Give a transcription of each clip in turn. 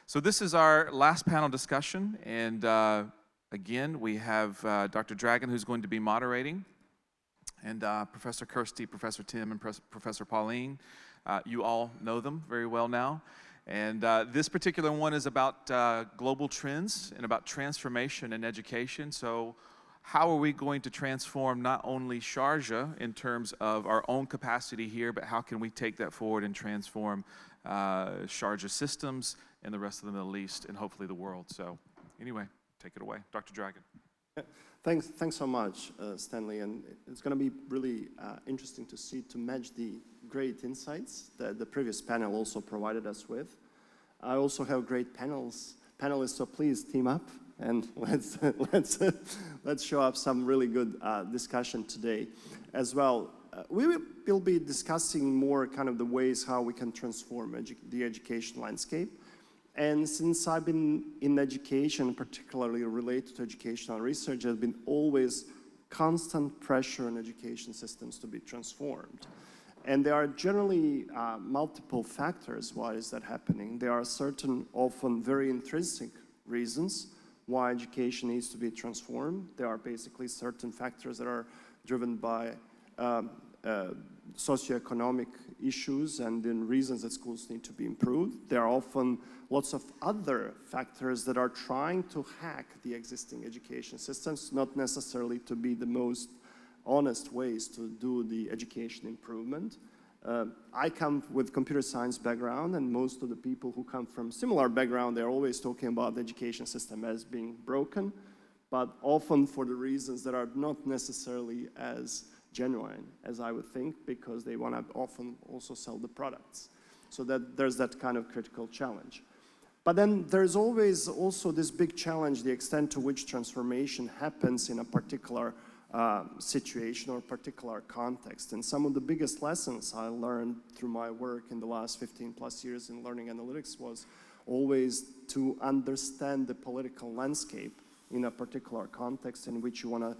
So this is our last panel discussion, and again, we have Dr. Dragon, who's going to be moderating, and Professor Kirsty, Professor Tim, and Professor Pauline. You all know them very well now. And this particular one is about global trends and about transformation in education. So how are we going to transform not only Sharjah in terms of our own capacity here, but how can we take that forward and transform Sharjah systems and the rest of the Middle East and hopefully the world. So anyway, take it away, Dr. Dragon. Thanks so much, Stanley, and it's going to be really interesting to match the great insights that the previous panel also provided us with. I also have great panelists, so please team up and let's show up some really good discussion today as well. We will be discussing more kind of the ways how we can transform the education landscape. And since I've been in education, particularly related to educational research, there's been always constant pressure on education systems to be transformed. And there are generally multiple factors why is that happening. There are certain, often very intrinsic reasons why education needs to be transformed. There are basically certain factors that are driven by socioeconomic issues and then reasons that schools need to be improved. There are often lots of other factors that are trying to hack the existing education systems, not necessarily to be the most honest ways to do the education improvement. I come with computer science background, and most of the people who come from similar background, they're always talking about the education system as being broken, but often for the reasons that are not necessarily as genuine as I would think, because they want to often also sell the products. So that there's that kind of critical challenge. But then there's always also this big challenge, the extent to which transformation happens in a particular situation or particular context. And some of the biggest lessons I learned through my work in the last 15 plus years in learning analytics was always to understand the political landscape in a particular context in which you want to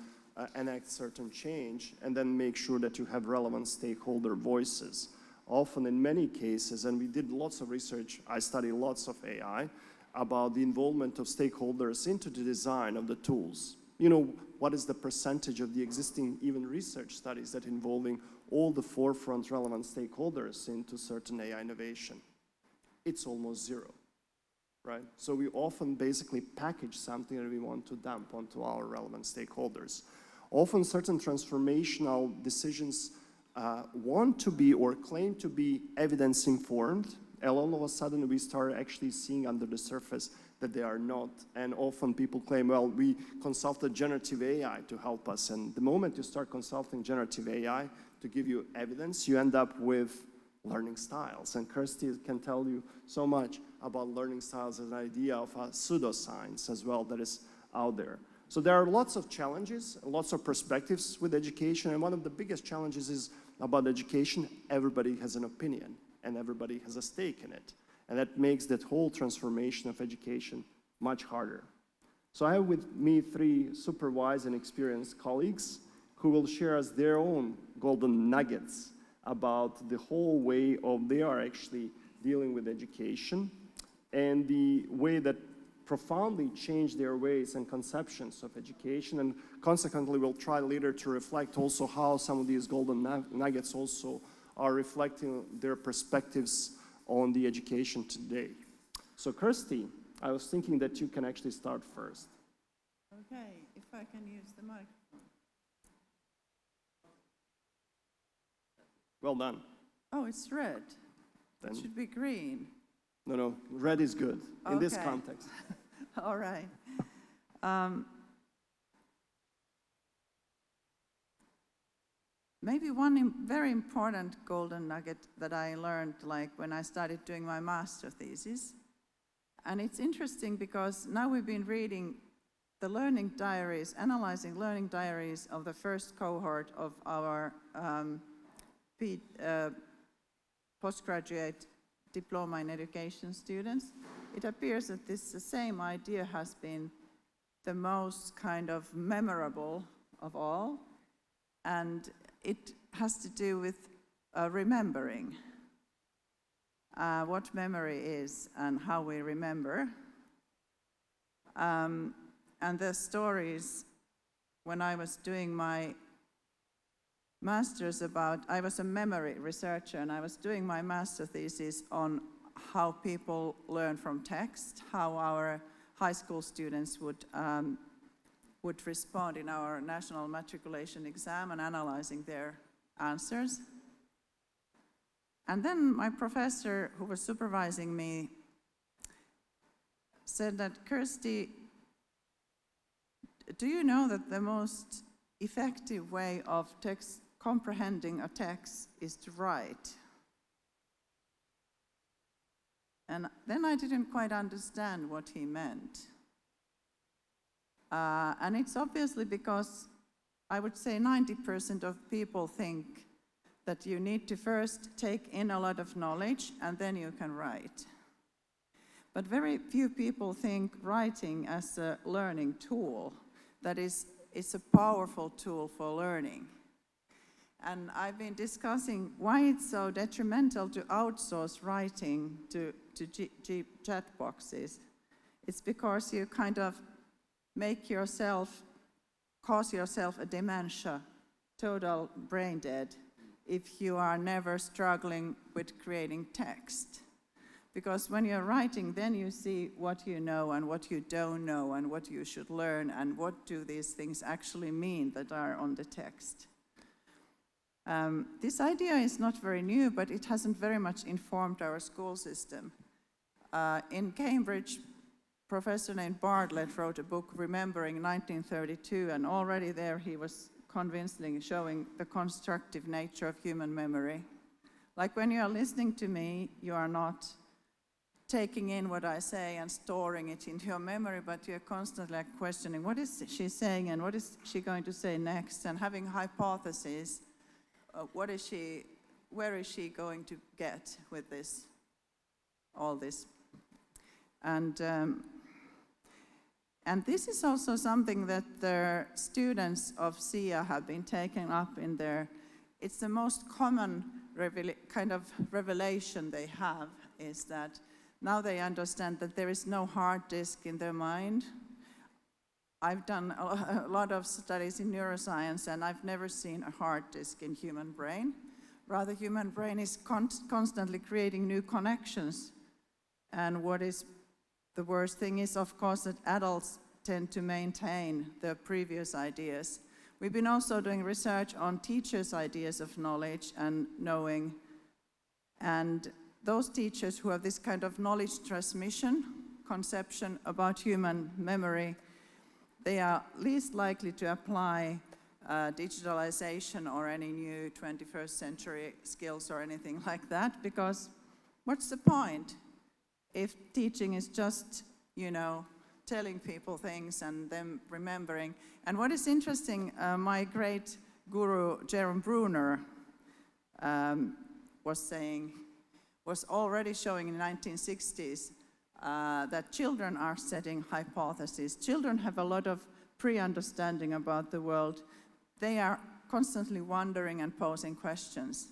enact certain change, and then make sure that you have relevant stakeholder voices. Often in many cases, and we did lots of research, I studied lots of AI, about the involvement of stakeholders into the design of the tools. You know, what is the percentage of the existing even research studies that involving all the forefront relevant stakeholders into certain AI innovation? It's almost zero, right? So we often basically package something that we want to dump onto our relevant stakeholders. Often certain transformational decisions want to be or claim to be evidence-informed, and all of a sudden we start actually seeing under the surface that they are not. And often people claim, well, we consulted generative AI to help us. And the moment you start consulting generative AI to give you evidence, you end up with learning styles. And Kirsty can tell you so much about learning styles as an idea of a pseudoscience as well that is out there. So there are lots of challenges, lots of perspectives with education, and one of the biggest challenges is about education. Everybody has an opinion, and everybody has a stake in it. And that makes that whole transformation of education much harder. So I have with me three supervised and experienced colleagues who will share us their own golden nuggets about the whole way of they are actually dealing with education and the way that profoundly change their ways and conceptions of education, and consequently we'll try later to reflect also how some of these golden nuggets also are reflecting their perspectives on the education today. So Kirsty, I was thinking that you can actually start first. Okay, if I can use the microphone. Well done. Oh, it's red. Then, It should be green. no, red is good in this context. All right. Maybe one very important golden nugget that I learned like when I started doing my master thesis. And it's interesting because now we've been reading the learning diaries, analyzing learning diaries of the first cohort of our postgraduate diploma in education students. It appears that the same idea has been the most kind of memorable of all, and it has to do with remembering. what memory is and how we remember. And the stories, when I was doing my master's I was a memory researcher, and I was doing my master thesis on how people learn from text, how our high school students would respond in our national matriculation exam, and analyzing their answers. And then my professor, who was supervising me, said that, Kirsti, do you know that the most effective way of comprehending a text is to write? And then I didn't quite understand what he meant. And it's obviously because I would say 90% of people think that you need to first take in a lot of knowledge and then you can write. But very few people think writing as a learning tool, that it's a powerful tool for learning. And I've been discussing why it's so detrimental to outsource writing to chat boxes. It's because you kind of cause yourself a dementia, total brain dead, if you are never struggling with creating text. Because when you're writing, then you see what you know and what you don't know and what you should learn and what do these things actually mean that are on the text. This idea is not very new, but it hasn't very much informed our school system. In Cambridge, a professor named Bartlett wrote a book, Remembering 1932, and already there he was convincingly showing the constructive nature of human memory. Like when you are listening to me, you are not taking in what I say and storing it into your memory, but you're constantly questioning, what is she saying and what is she going to say next, and having hypotheses. Where is she going to get with this, all this? And this is also something that the students of SIA have been taking up in their, it's the most common kind of revelation they have, is that now they understand that there is no hard disk in their mind. I've done a lot of studies in neuroscience, and I've never seen a hard disk in human brain. Rather, human brain is constantly creating new connections. And what is the worst thing is, of course, that adults tend to maintain their previous ideas. We've been also doing research on teachers' ideas of knowledge and knowing. And those teachers who have this kind of knowledge transmission conception about human memory, they are least likely to apply digitalization or any new 21st century skills or anything like that, because what's the point if teaching is just, telling people things and them remembering? And what is interesting, my great guru, Jerome Bruner, was already showing in the 1960s that children are setting hypotheses. Children have a lot of pre-understanding about the world. They are constantly wondering and posing questions.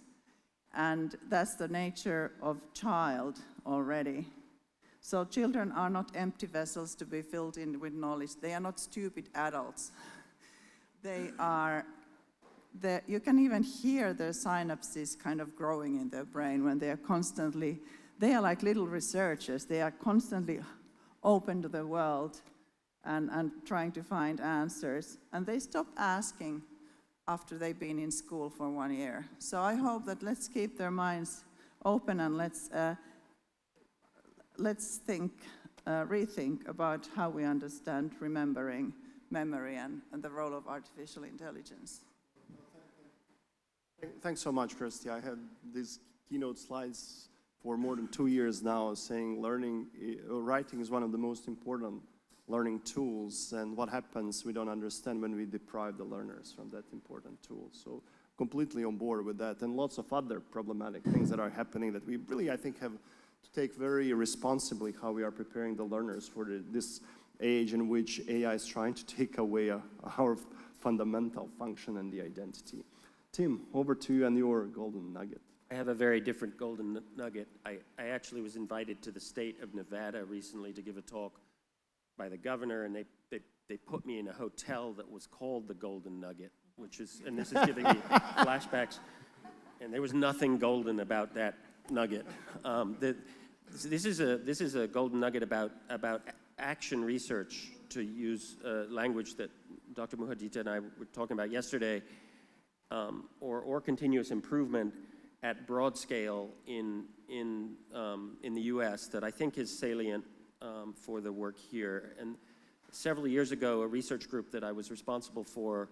And that's the nature of child already. So children are not empty vessels to be filled in with knowledge. They are not stupid adults. You can even hear their synapses kind of growing in their brain when they are like little researchers. They are constantly open to the world and trying to find answers. And they stop asking after they've been in school for 1 year. So I hope that let's keep their minds open, and let's rethink about how we understand remembering, memory, and the role of artificial intelligence. Thanks so much, Kirsti. I had these keynote slides for more than 2 years now, saying writing is one of the most important learning tools, and what happens we don't understand when we deprive the learners from that important tool. So completely on board with that, and lots of other problematic things that are happening that we really, I think, have to take very responsibly, how we are preparing the learners for this age in which AI is trying to take away our fundamental function and the identity. Tim, over to you and your golden nugget. I have a very different golden nugget. I actually was invited to the state of Nevada recently to give a talk by the governor, and they put me in a hotel that was called the Golden Nugget, which is, and this is giving me flashbacks, and there was nothing golden about that nugget. This is a golden nugget about action research, to use language that Dr. Muhadita and I were talking about yesterday, or continuous improvement at broad scale in the U.S. that I think is salient for the work here. And several years ago, a research group that I was responsible for,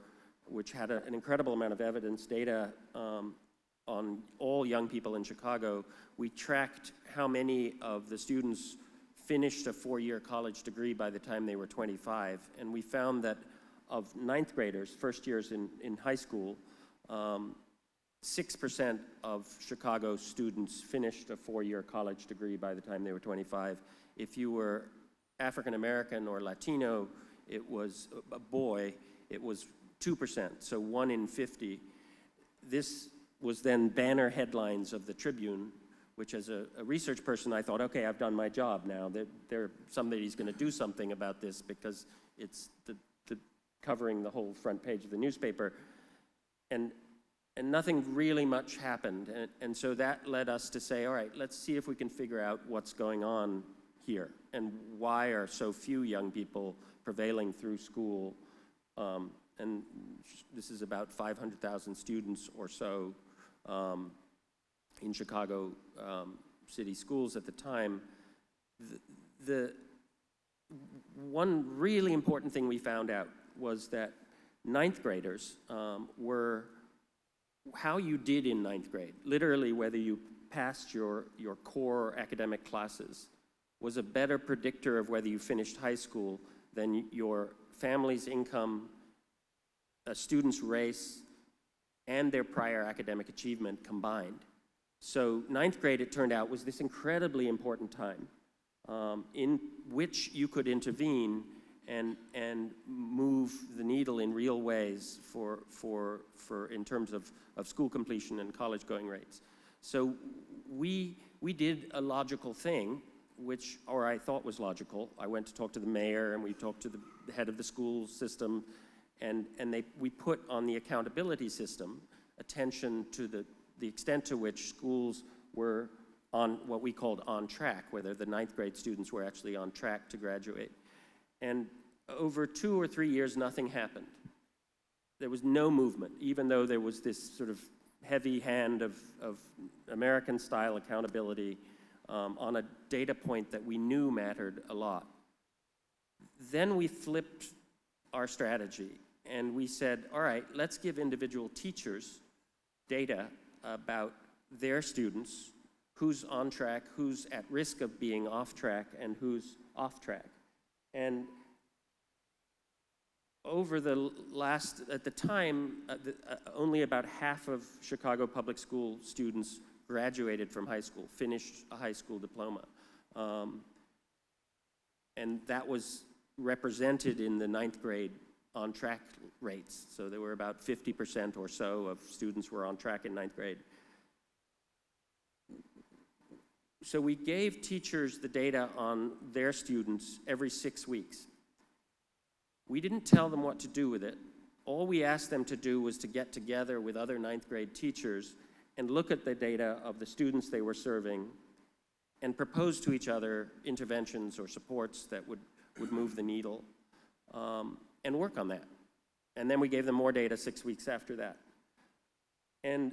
which had an incredible amount of evidence data on all young people in Chicago, we tracked how many of the students finished a 4-year college degree by the time they were 25. And we found that of 9th graders, first years in high school, 6% of Chicago students finished a 4-year college degree by the time they were 25. If you were African American or Latino, it was a boy, it was 2%, so 1 in 50. This was then banner headlines of the Tribune, which as a research person, I thought, okay, I've done my job now. Somebody's going to do something about this because it's covering the whole front page of the newspaper. And nothing really much happened. And so that led us to say, all right, let's see if we can figure out what's going on here and why are so few young people prevailing through school. And this is about 500,000 students or so in Chicago city schools at the time. The one really important thing we found out was that 9th graders were how you did in 9th grade, literally whether you passed your core academic classes, was a better predictor of whether you finished high school than your family's income, a student's race, and their prior academic achievement combined. So 9th grade, it turned out, was this incredibly important time in which you could intervene and move the needle in real ways for in terms of school completion and college going rates. So we did a logical thing, or I thought was logical. I went to talk to the mayor and we talked to the head of the school system, and we put on the accountability system attention to the extent to which schools were on what we called on track, whether the 9th grade students were actually on track to graduate. And over 2 or 3 years, nothing happened. There was no movement, even though there was this sort of heavy hand of American-style accountability on a data point that we knew mattered a lot. Then we flipped our strategy, and we said, all right, let's give individual teachers data about their students, who's on track, who's at risk of being off track, and who's off track. And over the last, at the time, only about half of Chicago public school students graduated from high school, finished a high school diploma. And that was represented in the 9th grade on track rates. So there were about 50% or so of students were on track in 9th grade. So we gave teachers the data on their students every 6 weeks. We didn't tell them what to do with it. All we asked them to do was to get together with other 9th grade teachers and look at the data of the students they were serving and propose to each other interventions or supports that would move the needle, and work on that. And then we gave them more data 6 weeks after that. And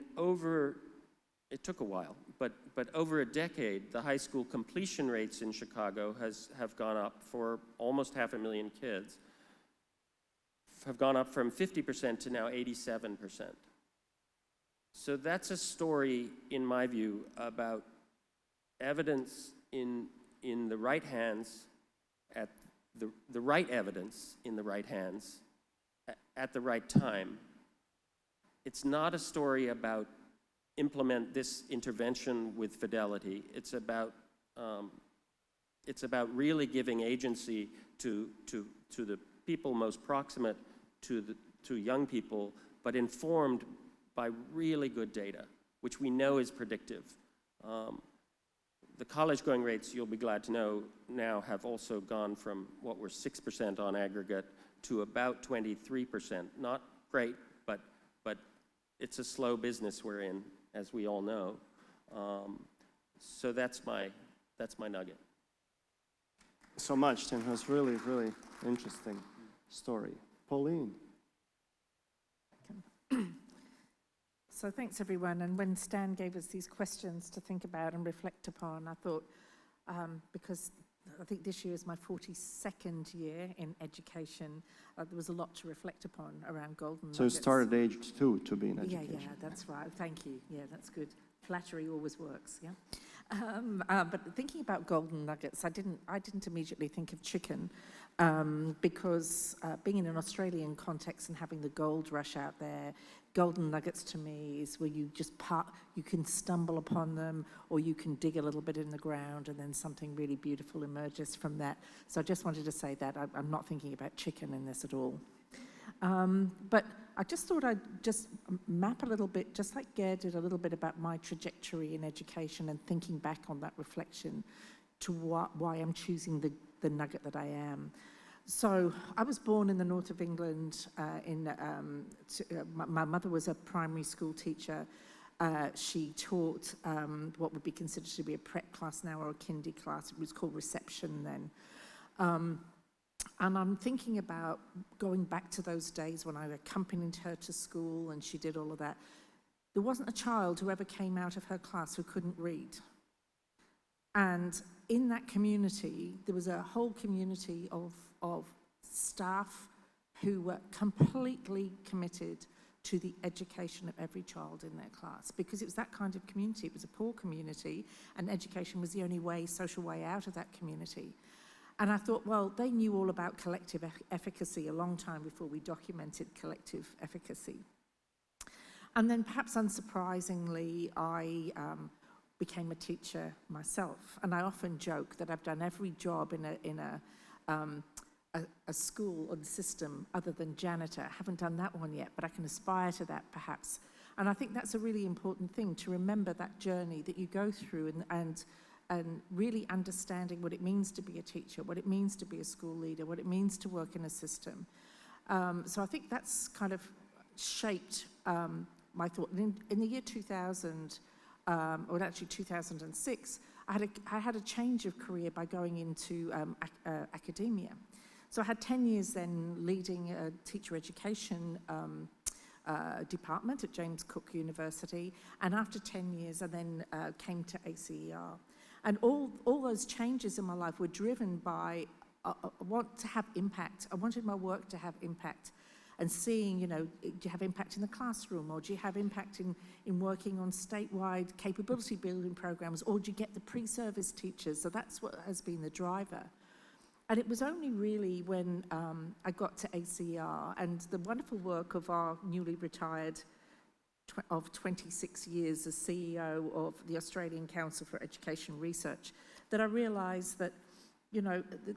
it took a while, but over a decade, the high school completion rates in Chicago have gone up for almost 500,000 kids, have gone up from 50% to now 87%. So that's a story, in my view, about evidence in the right hands, at the right evidence in the right hands, at the right time. It's not a story about implement this intervention with fidelity. It's about really giving agency to the people most proximate to young people, but informed by really good data. which we know is predictive. The college-going rates, you'll be glad to know, now have also gone from what were 6% on aggregate to about 23%. Not great, but it's a slow business we're in, as we all know. So that's my nugget. So much, Tim. It was really, really interesting story. Pauline. So thanks everyone, and when Stan gave us these questions to think about and reflect upon, I thought, because I think this year is my 42nd year in education, there was a lot to reflect upon around golden So you nuggets. started at age 2 to be in education. Yeah, that's right. Thank you. Yeah, that's good. Flattery always works. Yeah. But thinking about golden nuggets, I didn't immediately think of chicken, because being in an Australian context and having the gold rush out there, golden nuggets to me is where you just you can stumble upon them, or you can dig a little bit in the ground and then something really beautiful emerges from that. So I just wanted to say that I'm not thinking about chicken in this at all. But I just thought I'd just map a little bit, just like Gare did a little bit about my trajectory in education and thinking back on that reflection to why I'm choosing the nugget that I am. So I was born in the north of England. My mother was a primary school teacher. She taught what would be considered to be a prep class now, or a kindy class. It was called reception then. And I'm thinking about going back to those days when I accompanied her to school and she did all of that. There wasn't a child who ever came out of her class who couldn't read. And in that community, there was a whole community of staff who were completely committed to the education of every child in their class, because it was that kind of community. It was a poor community, and education was the only social way out of that community. And I thought, well, they knew all about collective efficacy a long time before we documented collective efficacy. And then perhaps unsurprisingly, I became a teacher myself. And I often joke that I've done every job in a school or the system other than janitor. I haven't done that one yet, but I can aspire to that perhaps. And I think that's a really important thing, to remember that journey that you go through, and really understanding what it means to be a teacher, what it means to be a school leader, what it means to work in a system. So I think that's kind of shaped my thought. In the year 2000, or actually 2006, I had a change of career by going into academia. So I had 10 years then leading a teacher education department at James Cook University, and after 10 years I then came to ACER. And all those changes in my life were driven by I want to have impact. I wanted my work to have impact, and seeing, do you have impact in the classroom, or do you have impact in working on statewide capability building programs, or do you get the pre-service teachers? So that's what has been the driver. And it was only really when I got to ACER and the wonderful work of our newly retired of 26 years as CEO of the Australian Council for Education Research that I realised that,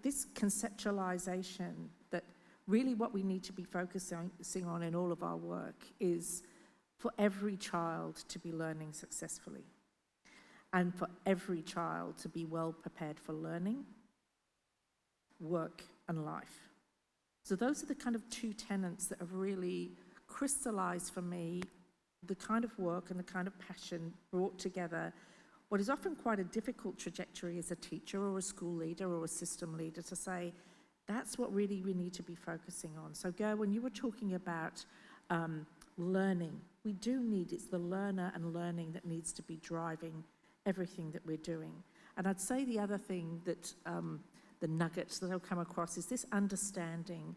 this conceptualisation, that really what we need to be focusing on in all of our work is for every child to be learning successfully, and for every child to be well prepared for learning, work and life. So those are the kind of two tenets that have really crystallised for me the kind of work and the kind of passion brought together what is often quite a difficult trajectory as a teacher or a school leader or a system leader, to say that's what really we need to be focusing on. So Ger, when you were talking about learning, we do need, it's the learner and learning that needs to be driving everything that we're doing. And I'd say the other thing that the nuggets that I'll come across is this understanding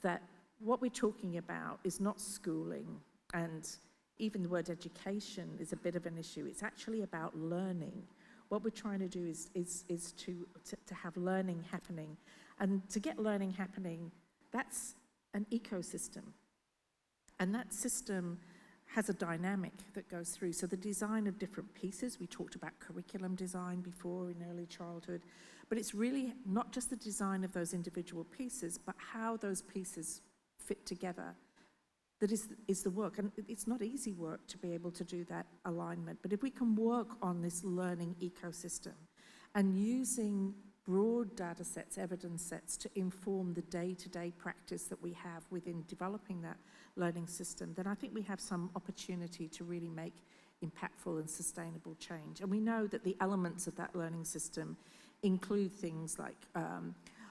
that what we're talking about is not schooling, and even the word education is a bit of an issue. It's actually about learning. What we're trying to do is to have learning happening. And to get learning happening, that's an ecosystem. And that system has a dynamic that goes through. So the design of different pieces, we talked about curriculum design before in early childhood, but it's really not just the design of those individual pieces, but how those pieces fit together. that is the work. And it's not easy work to be able to do that alignment. But if we can work on this learning ecosystem and using broad data sets, evidence sets to inform the day-to-day practice that we have within developing that learning system, then I think we have some opportunity to really make impactful and sustainable change. And we know that the elements of that learning system include things like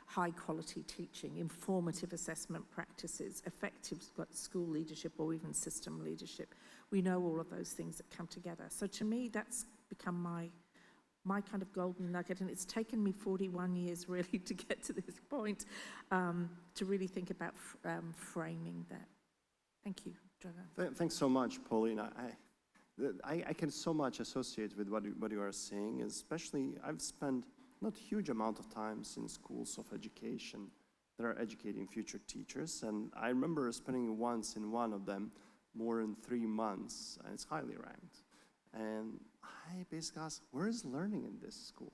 high quality teaching, informative assessment practices, effective school leadership or even system leadership. We know all of those things that come together. So to me, that's become my kind of golden nugget, and it's taken me 41 years really to get to this point, to really think about framing that. Thank you, Dragan. Thanks so much, Pauline. I can so much associate with what you are saying, especially I've spent not huge amount of times in schools of education that are educating future teachers, and I remember spending once in one of them more than 3 months, and it's highly ranked. And I basically asked, where is learning in this school?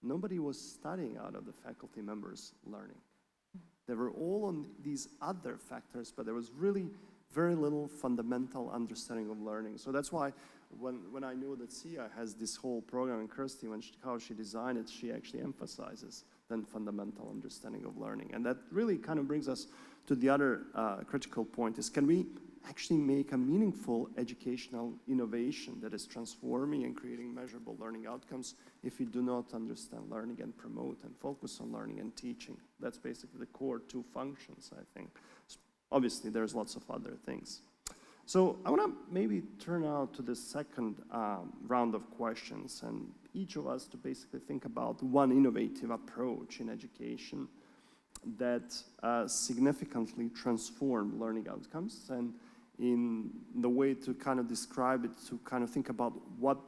Nobody was studying out of the faculty members' learning. They were all on these other factors, but there was really very little fundamental understanding of learning. So that's why when I knew that SIA has this whole program, and Kirsty, how she designed it, she actually emphasizes then fundamental understanding of learning. And that really kind of brings us to the other critical point is, can we actually make a meaningful educational innovation that is transforming and creating measurable learning outcomes if we do not understand learning and promote and focus on learning and teaching? That's basically the core two functions, I think. Obviously, there's lots of other things. So I want to maybe turn now to the second round of questions, and each of us to basically think about one innovative approach in education that significantly transformed learning outcomes, and in the way to kind of describe it, to kind of think about what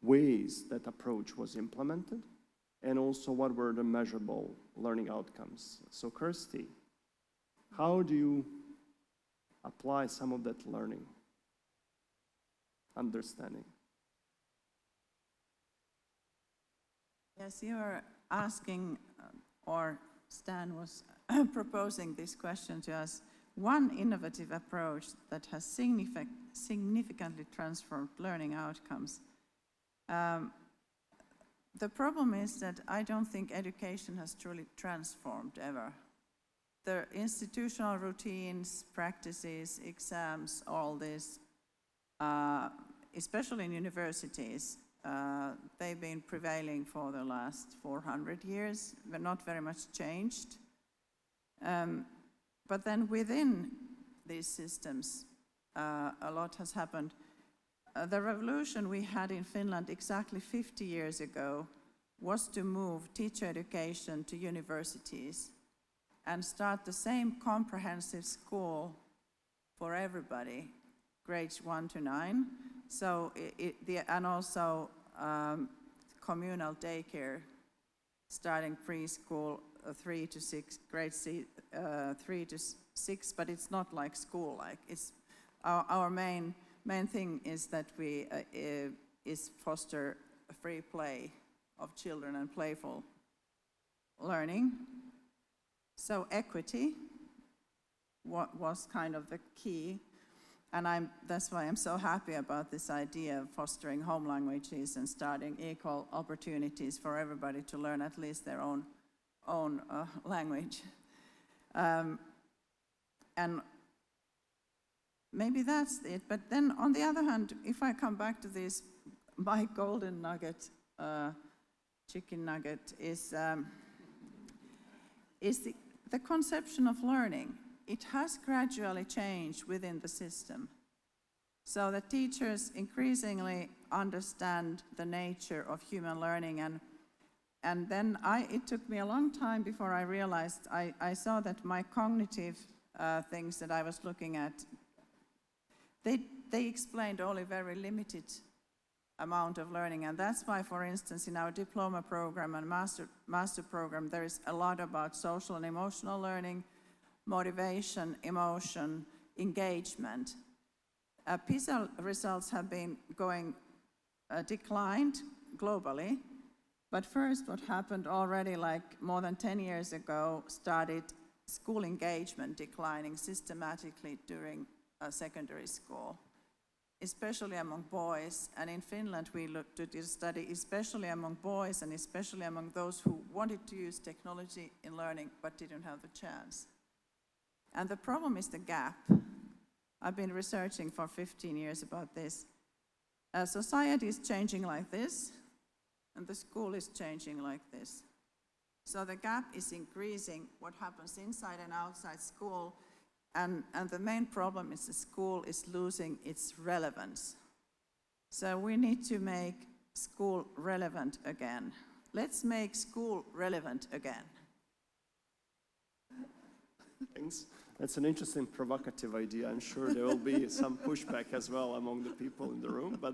ways that approach was implemented, and also what were the measurable learning outcomes. So Kirsty, how do you apply some of that learning, understanding? Yes, you were asking, or Stan was proposing this question to us, one innovative approach that has significantly transformed learning outcomes. The problem is that I don't think education has truly transformed ever. The institutional routines, practices, exams, all this, especially in universities, they've been prevailing for the last 400 years, but not very much changed. But then within these systems, a lot has happened. The revolution we had in Finland exactly 50 years ago was to move teacher education to universities and start the same comprehensive school for everybody, grades 1 to 9. So and also communal daycare, starting preschool 3 to 6, grades 3 to 6, but it's not like school. Like it's our main thing is that we is foster free play of children and playful learning. So equity was kind of the key, and that's why I'm so happy about this idea of fostering home languages and starting equal opportunities for everybody to learn at least their own language. And maybe that's it. But then on the other hand, if I come back to this, my golden nugget, chicken nugget, is the conception of learning. It has gradually changed within the system, so that teachers increasingly understand the nature of human learning, and then it took me a long time before I realized, I saw that my cognitive things that I was looking at, they explained only very limited amount of learning, and that's why, for instance, in our diploma program and master program, there is a lot about social and emotional learning, motivation, emotion, engagement. PISA results have been declined globally, but first what happened already like more than 10 years ago, started school engagement declining systematically during secondary school, especially among boys. And in Finland, we looked at this study, especially among boys and especially among those who wanted to use technology in learning but didn't have the chance. And the problem is the gap. I've been researching for 15 years about this. Society is changing like this, and the school is changing like this. So the gap is increasing, what happens inside and outside school, and the main problem is the school is losing its relevance. So we need to make school relevant again. Let's make school relevant again. Thanks. That's an interesting, provocative idea. I'm sure there will be some pushback as well among the people in the room, but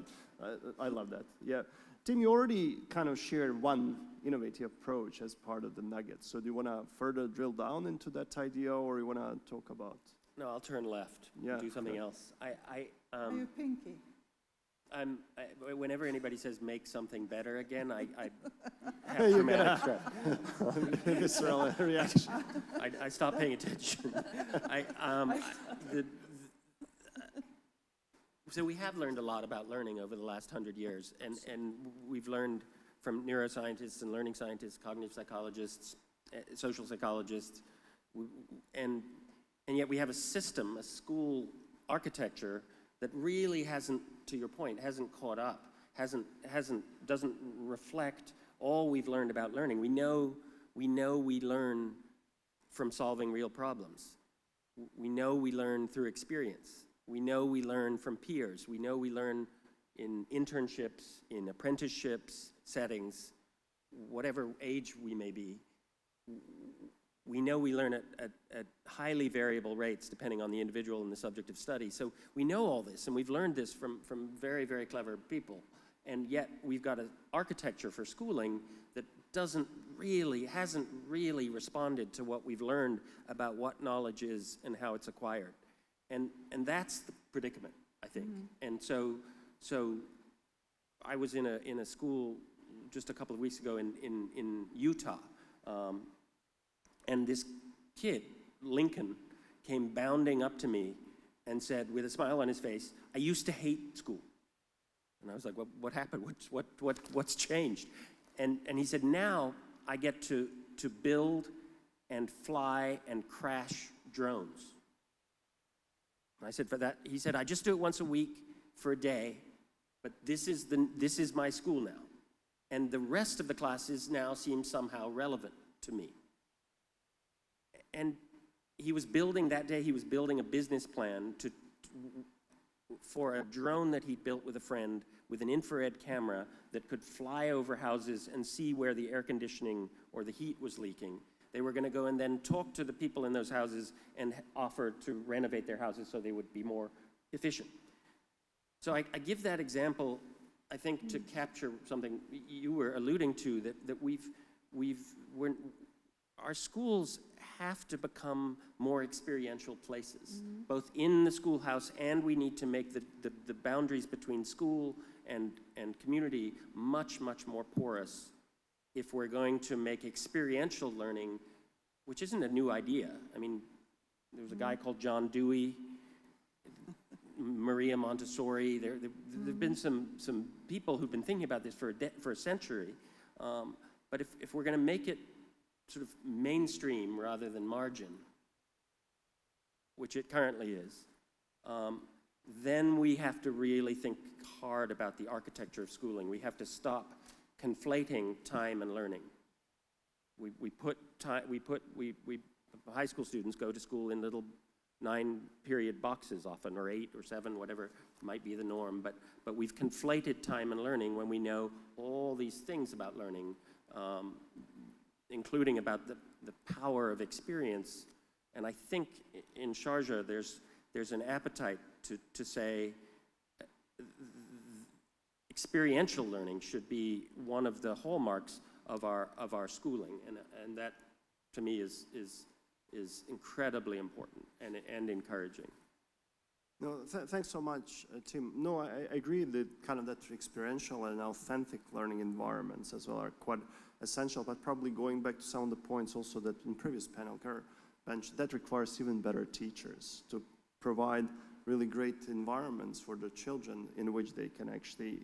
I love that. Yeah. Tim, you already kind of shared one innovative approach as part of the nugget. So do you want to further drill down into that idea, or you want to talk about? No, I'll turn left. Yeah, Do something okay. else. Are you pinky? Whenever anybody says make something better again, I have You're dramatic stress. Visceral reaction. I stop paying attention. So we have learned a lot about learning over the last 100 years, and we've learned from neuroscientists and learning scientists, cognitive psychologists, social psychologists, and yet we have a system, a school architecture that really hasn't, to your point, hasn't caught up, doesn't reflect all we've learned about learning. We know we learn from solving real problems. We know we learn through experience. We know we learn from peers. We know we learn in internships, in apprenticeships, settings, whatever age we may be. We know we learn at highly variable rates depending on the individual and the subject of study. So we know all this, and we've learned this from very, very clever people. And yet we've got an architecture for schooling that hasn't really responded to what we've learned about what knowledge is and how it's acquired. And that's the predicament, I think. Mm-hmm. And so I was in a school just a couple of weeks ago in Utah. And this kid, Lincoln, came bounding up to me and said, with a smile on his face, "I used to hate school." And I was like, what happened? What's changed? And he said, "Now I get to build and fly and crash drones." And I said, "For that," he said, "I just do it once a week for a day, but this is my school now. And the rest of the classes now seem somehow relevant to me." And he was building a business plan for a drone that he built with a friend with an infrared camera that could fly over houses and see where the air conditioning or the heat was leaking. They were going to go and then talk to the people in those houses and offer to renovate their houses so they would be more efficient. So I give that example, I think, to capture something you were alluding to, that our schools have to become more experiential places, both in the schoolhouse, and we need to make the boundaries between school and community much, much more porous if we're going to make experiential learning, which isn't a new idea. I mean, there was a guy called John Dewey, Maria Montessori. There've been some people who've been thinking about this for a century. But if we're going to make it sort of mainstream rather than margin, which it currently is, then we have to really think hard about the architecture of schooling. We have to stop conflating time and learning. High school students go to school in little 9-period boxes often, or 8 or 7, whatever might be the norm, but we've conflated time and learning when we know all these things about learning, including about the power of experience. And I think in Sharjah there's an appetite to say experiential learning should be one of the hallmarks of our schooling, and that to me is incredibly important and encouraging. No, thanks so much, Tim. No, I agree that kind of that experiential and authentic learning environments as well are quite essential, but probably going back to some of the points also that in previous panel mentioned, that requires even better teachers to provide really great environments for the children in which they can actually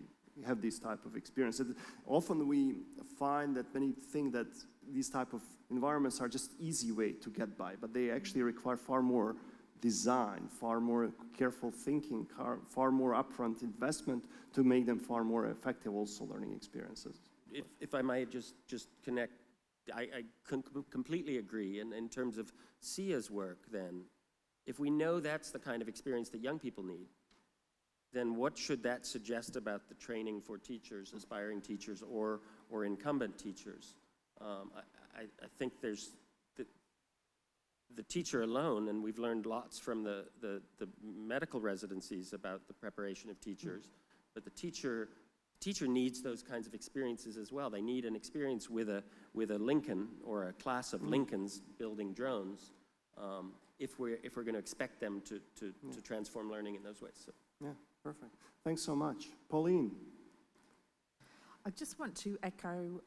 have this type of experience. Often we find that many think that these type of environments are just easy way to get by, but they actually require far more design, far more careful thinking, far more upfront investment to make them far more effective also learning experiences. If I might just connect, I completely agree. And in terms of SIA's work then, if we know that's the kind of experience that young people need, then what should that suggest about the training for teachers, aspiring teachers, or incumbent teachers? I think there's the teacher alone, and we've learned lots from the medical residencies about the preparation of teachers, but the teacher needs those kinds of experiences as well. They need an experience with a Lincoln or a class of Lincolns building drones if we're going to expect them to transform learning in those ways. So. Yeah, perfect. Thanks so much. Pauline. I just want to echo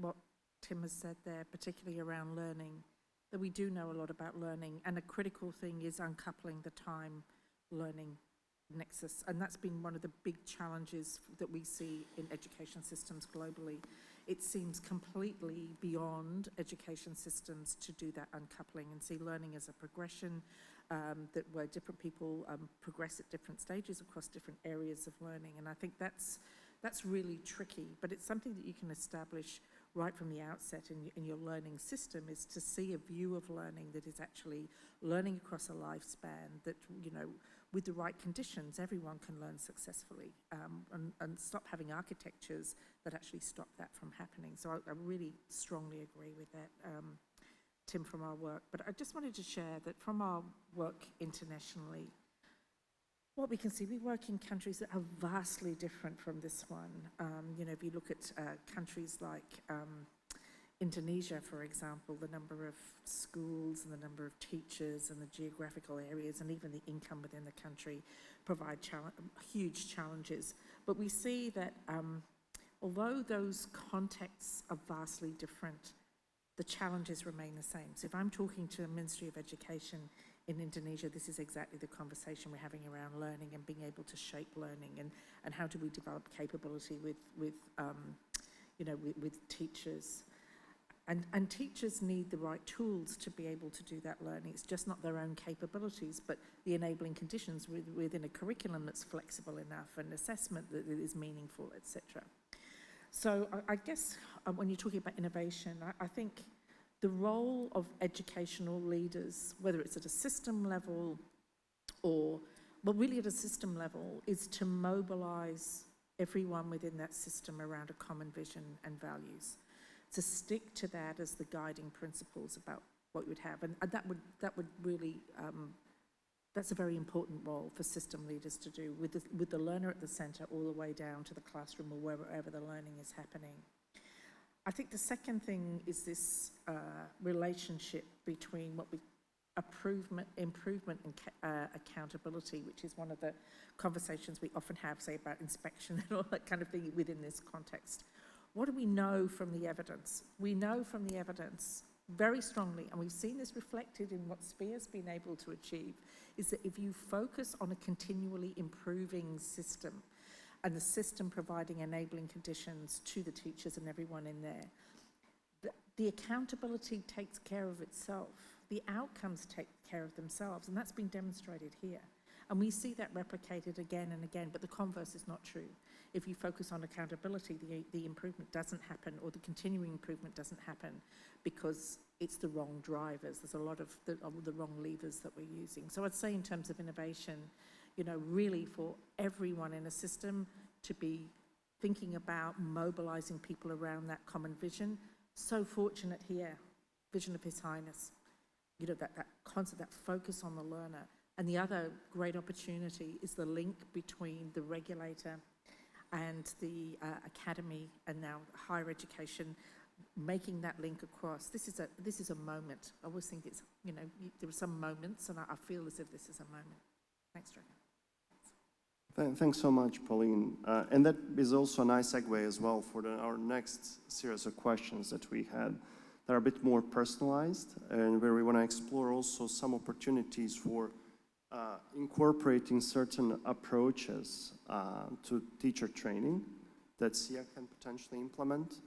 what Tim has said there, particularly around learning, that we do know a lot about learning, and a critical thing is uncoupling the time learning nexus, and that's been one of the big challenges that we see in education systems globally. It seems completely beyond education systems to do that uncoupling and see learning as a progression, that where different people progress at different stages across different areas of learning, and I think that's really tricky, but it's something that you can establish right from the outset in your learning system, is to see a view of learning that is actually learning across a lifespan, that, you know, with the right conditions, everyone can learn successfully, and stop having architectures that actually stop that from happening. So I really strongly agree with that, Tim, from our work. But I just wanted to share that from our work internationally, what we can see, we work in countries that are vastly different from this one. You know, if you look at countries like Indonesia, for example, the number of schools and the number of teachers and the geographical areas and even the income within the country provide huge challenges. But we see that although those contexts are vastly different, the challenges remain the same. So if I'm talking to a Ministry of Education in Indonesia, this is exactly the conversation we're having around learning and being able to shape learning, and how do we develop capability with teachers. And teachers need the right tools to be able to do that learning. It's just not their own capabilities, but the enabling conditions within a curriculum that's flexible enough, and assessment that is meaningful, etc. So I guess when you're talking about innovation, I think the role of educational leaders, whether it's at a system level really at a system level, is to mobilize everyone within that system around a common vision and values, to stick to that as the guiding principles about what you would have. And that would really, that's a very important role for system leaders to do, with the learner at the center all the way down to the classroom or wherever the learning is happening. I think the second thing is this relationship between improvement and accountability, which is one of the conversations we often have, say, about inspection and all that kind of thing within this context. What do we know from the evidence? We know from the evidence very strongly, and we've seen this reflected in what SPEAR's been able to achieve, is that if you focus on a continually improving system, and the system providing enabling conditions to the teachers and everyone in there, the accountability takes care of itself. The outcomes take care of themselves, and that's been demonstrated here. And we see that replicated again and again, but the converse is not true. If you focus on accountability, the improvement doesn't happen, or the continuing improvement doesn't happen, because it's the wrong drivers. There's a lot of the wrong levers that we're using. So I'd say in terms of innovation, you know, really for everyone in a system to be thinking about mobilizing people around that common vision. So fortunate here, vision of His Highness, you know, that concept, that focus on the learner. And the other great opportunity is the link between the regulator and the academy, and now higher education, making that link across. This is a moment. I always think it's, you know, there are some moments, and I feel as if this is a moment. Thanks, Dragan. Thanks so much, Pauline. And that is also a nice segue as well for our next series of questions that we had, that are a bit more personalized, and where we want to explore also some opportunities for incorporating certain approaches to teacher training that SIA can potentially implement.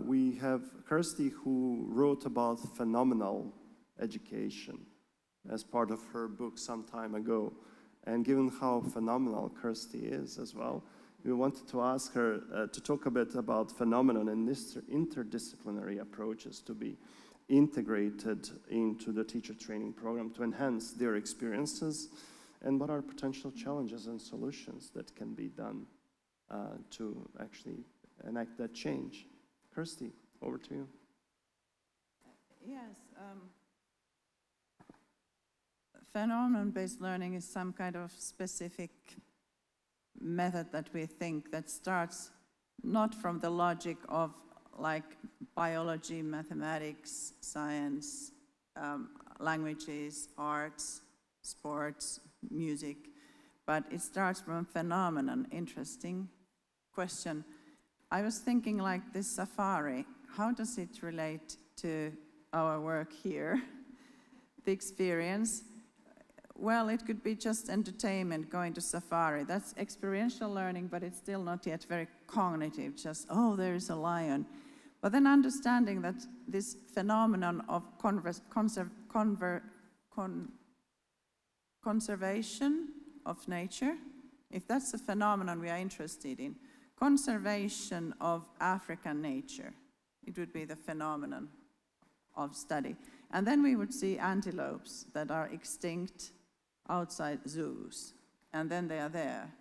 We have Kirsty, who wrote about phenomenal education as part of her book some time ago. And given how phenomenal Kirsty is as well, we wanted to ask her to talk a bit about phenomenon and interdisciplinary approaches to be integrated into the teacher training program to enhance their experiences, and what are potential challenges and solutions that can be done to actually enact that change. Kirsty, over to you. Yes. Phenomenon-based learning is some kind of specific method that we think that starts not from the logic of like biology, mathematics, science, languages, arts, sports, music, but it starts from phenomenon. Interesting question. I was thinking like this safari, how does it relate to our work here? The experience? Well, it could be just entertainment, going to safari. That's experiential learning, but it's still not yet very cognitive, just, oh, there is a lion. But then understanding that this phenomenon of conservation of nature, if that's a phenomenon we are interested in, conservation of African nature, it would be the phenomenon of study. And then we would see antelopes that are extinct outside zoos, and then they are there,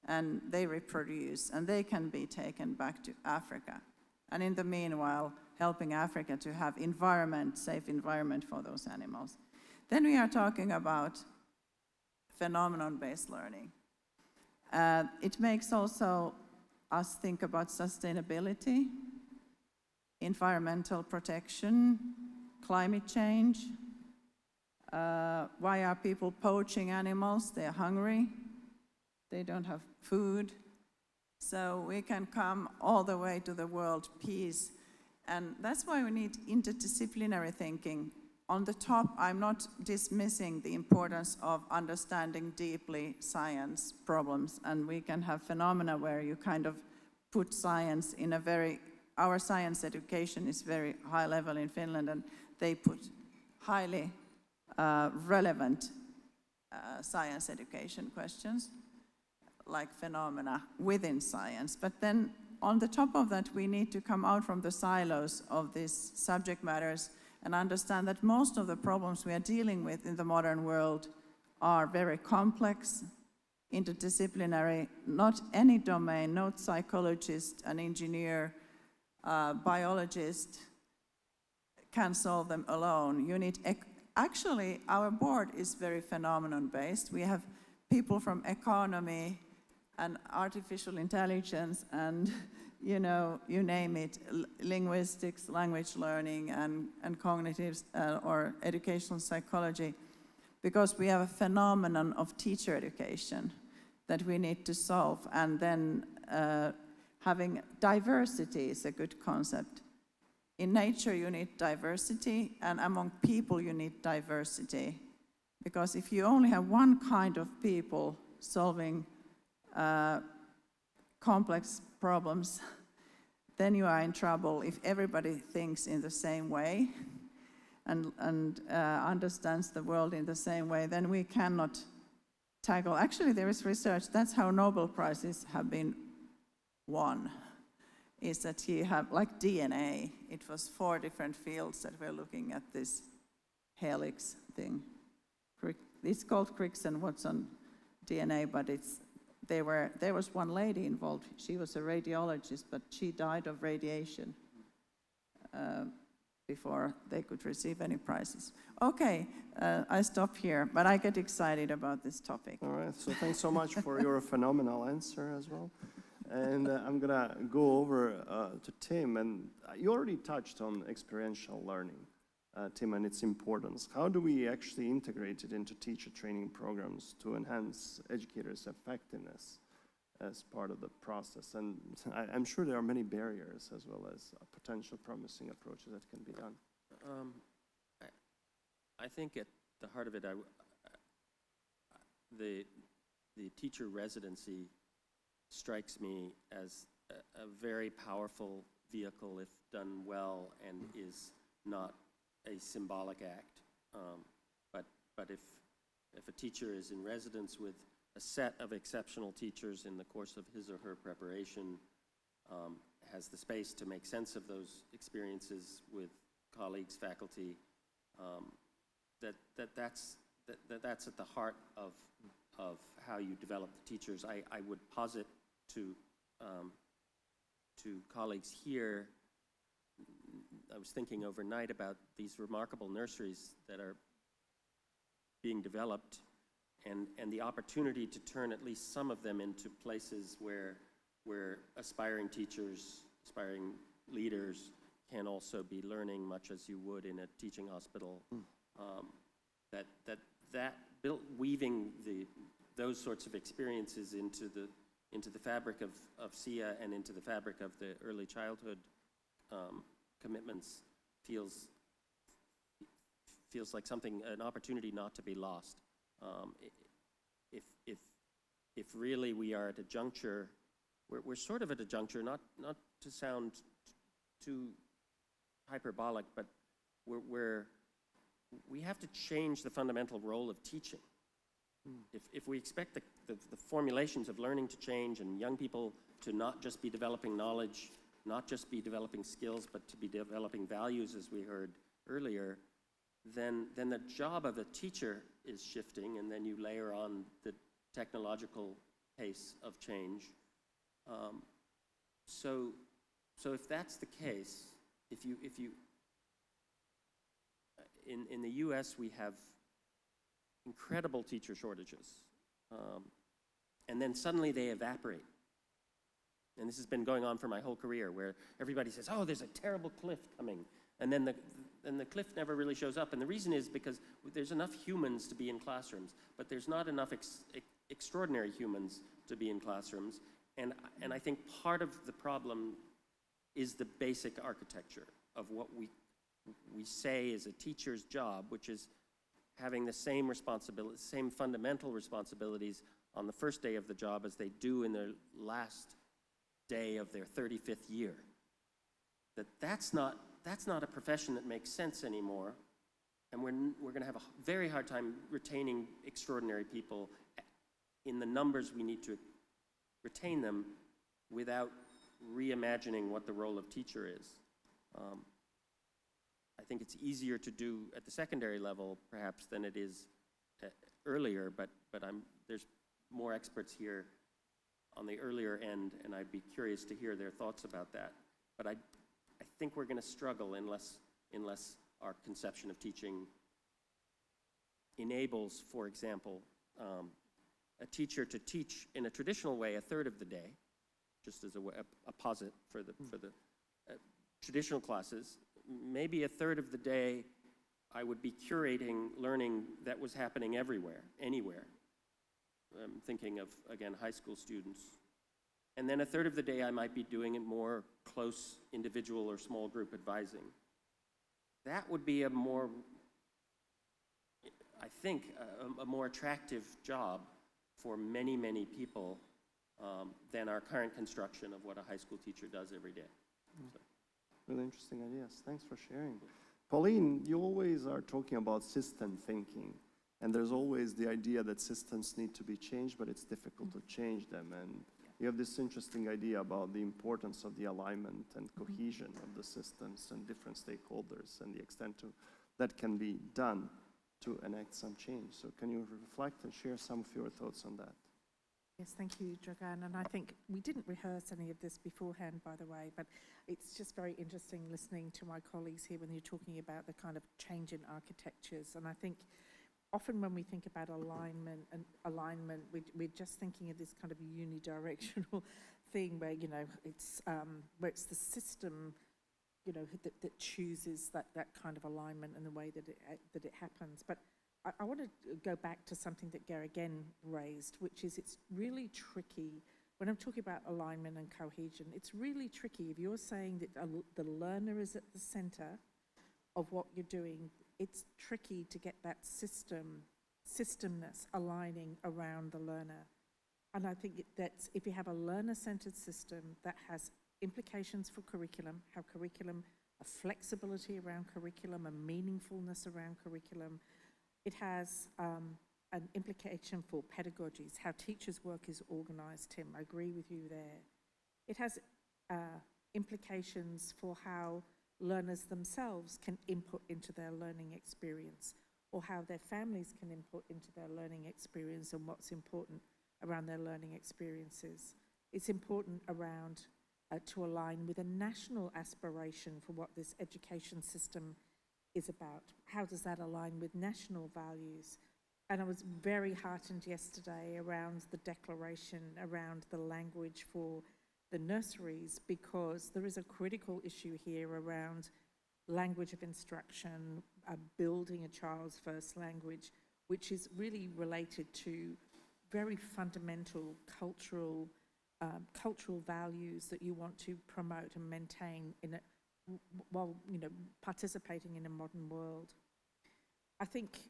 and they reproduce, and they can be taken back to Africa. And in the meanwhile, helping Africa to have safe environment for those animals. Then we are talking about phenomenon-based learning. It makes also us think about sustainability, environmental protection, climate change. Why are people poaching animals? They're hungry. They don't have food. So we can come all the way to the world peace. And that's why we need interdisciplinary thinking. On the top, I'm not dismissing the importance of understanding deeply science problems, and we can have phenomena where you kind of put science in our science education is very high level in Finland, and they put highly relevant science education questions, like phenomena within science. But then on the top of that, we need to come out from the silos of these subject matters and understand that most of the problems we are dealing with in the modern world are very complex, interdisciplinary. Not any domain, no psychologist, an engineer, biologist can solve them alone. You need actually, our board is very phenomenon-based. We have people from economy and artificial intelligence and, you name it, linguistics, language learning, and cognitive or educational psychology, because we have a phenomenon of teacher education that we need to solve. And then having diversity is a good concept. In nature, you need diversity, and among people, you need diversity. Because if you only have one kind of people solving complex problems, then you are in trouble. If everybody thinks in the same way and understands the world in the same way, then we cannot tackle. Actually, there is research, that's how Nobel Prizes have been won, is that you have, like DNA, it was 4 different fields that were looking at this helix thing. It's called Crick and Watson DNA, but there was one lady involved. She was a radiologist, but she died of radiation before they could receive any prizes. Okay, I stop here, but I get excited about this topic. All right, so thanks so much for your phenomenal answer as well. And I'm gonna go over to Tim, and you already touched on experiential learning, Tim, and its importance. How do we actually integrate it into teacher training programs to enhance educators' effectiveness as part of the process? And I'm sure there are many barriers as well as potential promising approaches that can be done. I think at the heart of it, the teacher residency strikes me as a very powerful vehicle if done well and is not a symbolic act. But if a teacher is in residence with a set of exceptional teachers in the course of his or her preparation, has the space to make sense of those experiences with colleagues, faculty, that's at the heart of how you develop the teachers. I would posit to colleagues here, I was thinking overnight about these remarkable nurseries that are being developed and the opportunity to turn at least some of them into places where aspiring teachers, aspiring leaders can also be learning much as you would in a teaching hospital. Weaving those sorts of experiences into the fabric of SIA and into the fabric of the early childhood commitments feels like an opportunity not to be lost. If really we are at a juncture, we're sort of at a juncture, not to sound too hyperbolic, but we have to change the fundamental role of teaching. If we expect the formulations of learning to change and young people to not just be developing knowledge, not just be developing skills, but to be developing values, as we heard earlier, then the job of a teacher is shifting, and then you layer on the technological pace of change. So if that's the case, in the US we have incredible teacher shortages, and then suddenly they evaporate. And this has been going on for my whole career, where everybody says, oh, there's a terrible cliff coming, and then the cliff never really shows up. And the reason is because there's enough humans to be in classrooms, but there's not enough extraordinary humans to be in classrooms. And I think part of the problem is the basic architecture of what we say is a teacher's job, which is having the same responsibility, same fundamental responsibilities on the first day of the job as they do in their last day of their 35th year. That's not a profession that makes sense anymore, and we're going to have a very hard time retaining extraordinary people in the numbers we need to retain them without reimagining what the role of teacher is. I think it's easier to do at the secondary level, perhaps, than it is earlier, but there's more experts here on the earlier end, and I'd be curious to hear their thoughts about that. But I think we're going to struggle unless our conception of teaching enables, for example, a teacher to teach in a traditional way a third of the day, just as a posit for the traditional classes. Maybe a third of the day I would be curating learning that was happening everywhere, anywhere. I'm thinking of, again, high school students. And then a third of the day I might be doing it more close individual or small group advising. That would be a more attractive job for many, many people than our current construction of what a high school teacher does every day. So. Really interesting ideas. Thanks for sharing. Pauline, you always are talking about system thinking, and there's always the idea that systems need to be changed, but it's difficult to change them. And you have this interesting idea about the importance of the alignment and cohesion of the systems and different stakeholders and the extent to that can be done to enact some change. So can you reflect and share some of your thoughts on that? Yes, thank you, Dragan. And I think we didn't rehearse any of this beforehand, by the way, but it's just very interesting listening to my colleagues here when you're talking about the kind of change in architectures. And I think often when we think about alignment, we're just thinking of this kind of unidirectional thing where, it's the system, that chooses that kind of alignment and the way that it happens. But I want to go back to something that Gary again raised, which is it's really tricky. When I'm talking about alignment and cohesion, it's really tricky. If you're saying that the learner is at the center of what you're doing, it's tricky to get that system systemness aligning around the learner. And I think that if you have a learner-centered system that has implications for curriculum, how curriculum, a flexibility around curriculum, a meaningfulness around curriculum, it has an implication for pedagogies, how teachers' work is organised, Tim, I agree with you there. It has implications for how learners themselves can input into their learning experience, or how their families can input into their learning experience and what's important around their learning experiences. It's important around to align with a national aspiration for what this education system is about. How does that align with national values? And I was very heartened yesterday around the declaration around the language for the nurseries, because there is a critical issue here around language of instruction, building a child's first language, which is really related to very fundamental cultural values that you want to promote and maintain while participating in a modern world. I think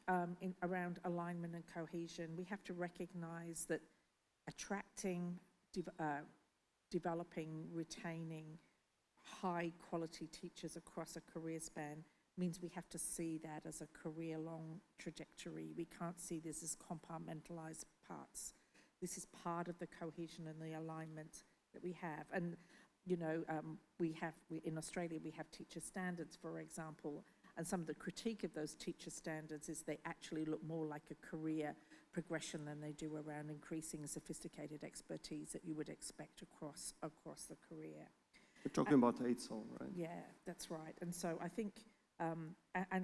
around alignment and cohesion, we have to recognise that attracting, developing, retaining high-quality teachers across a career span means we have to see that as a career-long trajectory. We can't see this as compartmentalised parts. This is part of the cohesion and the alignment that we have. And, in Australia, we have teacher standards, for example, and some of the critique of those teacher standards is they actually look more like a career progression than they do around increasing sophisticated expertise that you would expect across the career. We're talking about AITSL, right? Yeah, that's right. And so I think, and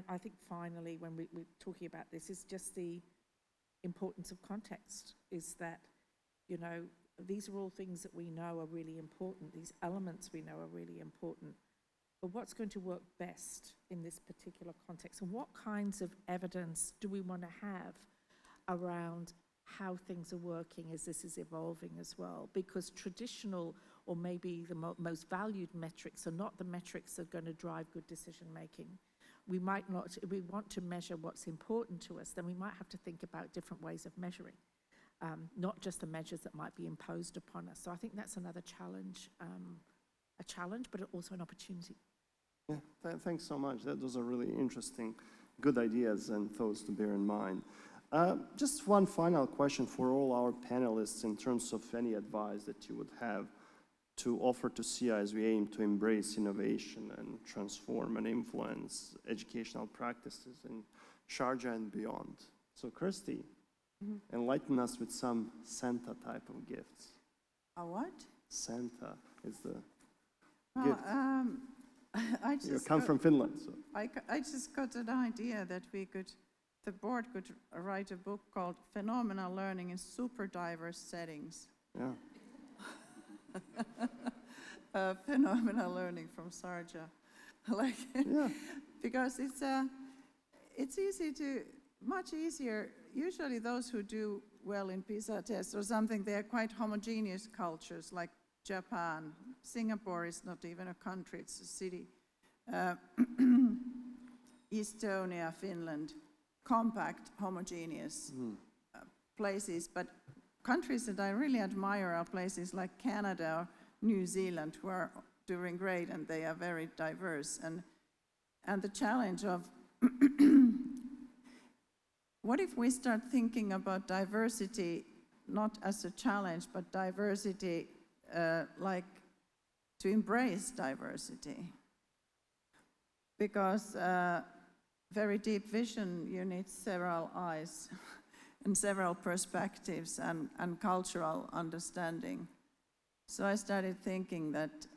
I think finally, when we're talking about this, is just the importance of context, is that, these are all things that we know are really important. These elements we know are really important. But what's going to work best in this particular context? And what kinds of evidence do we want to have around how things are working as this is evolving as well? Because traditional, or maybe the most valued metrics, are not the metrics that are going to drive good decision making. We might not, if we want to measure what's important to us, then we might have to think about different ways of measuring, not just the measures that might be imposed upon us. So I think that's another challenge, but also an opportunity. Yeah, thanks so much. Those are really interesting, good ideas and thoughts to bear in mind. Just one final question for all our panelists in terms of any advice that you would have to offer to SIA as we aim to embrace innovation and transform and influence educational practices in Sharjah and beyond. So Kirsty, enlighten us with some Santa type of gifts. A what? Santa is the Well, I You just come got, from Finland, so. I just got an idea that the board could write a book called Phenomenal Learning in Super Diverse Settings. Yeah. Phenomenal learning from Sharjah. Yeah. Because it's much easier. Usually those who do well in PISA tests or something, they are quite homogeneous cultures, like Japan. Singapore is not even a country, it's a city. Estonia, Finland, compact, homogeneous places. But countries that I really admire are places like Canada or New Zealand, who are doing great and they are very diverse. And the challenge of what if we start thinking about diversity not as a challenge, but diversity like to embrace diversity? Because very deep vision, you need several eyes and several perspectives and cultural understanding. So I started thinking that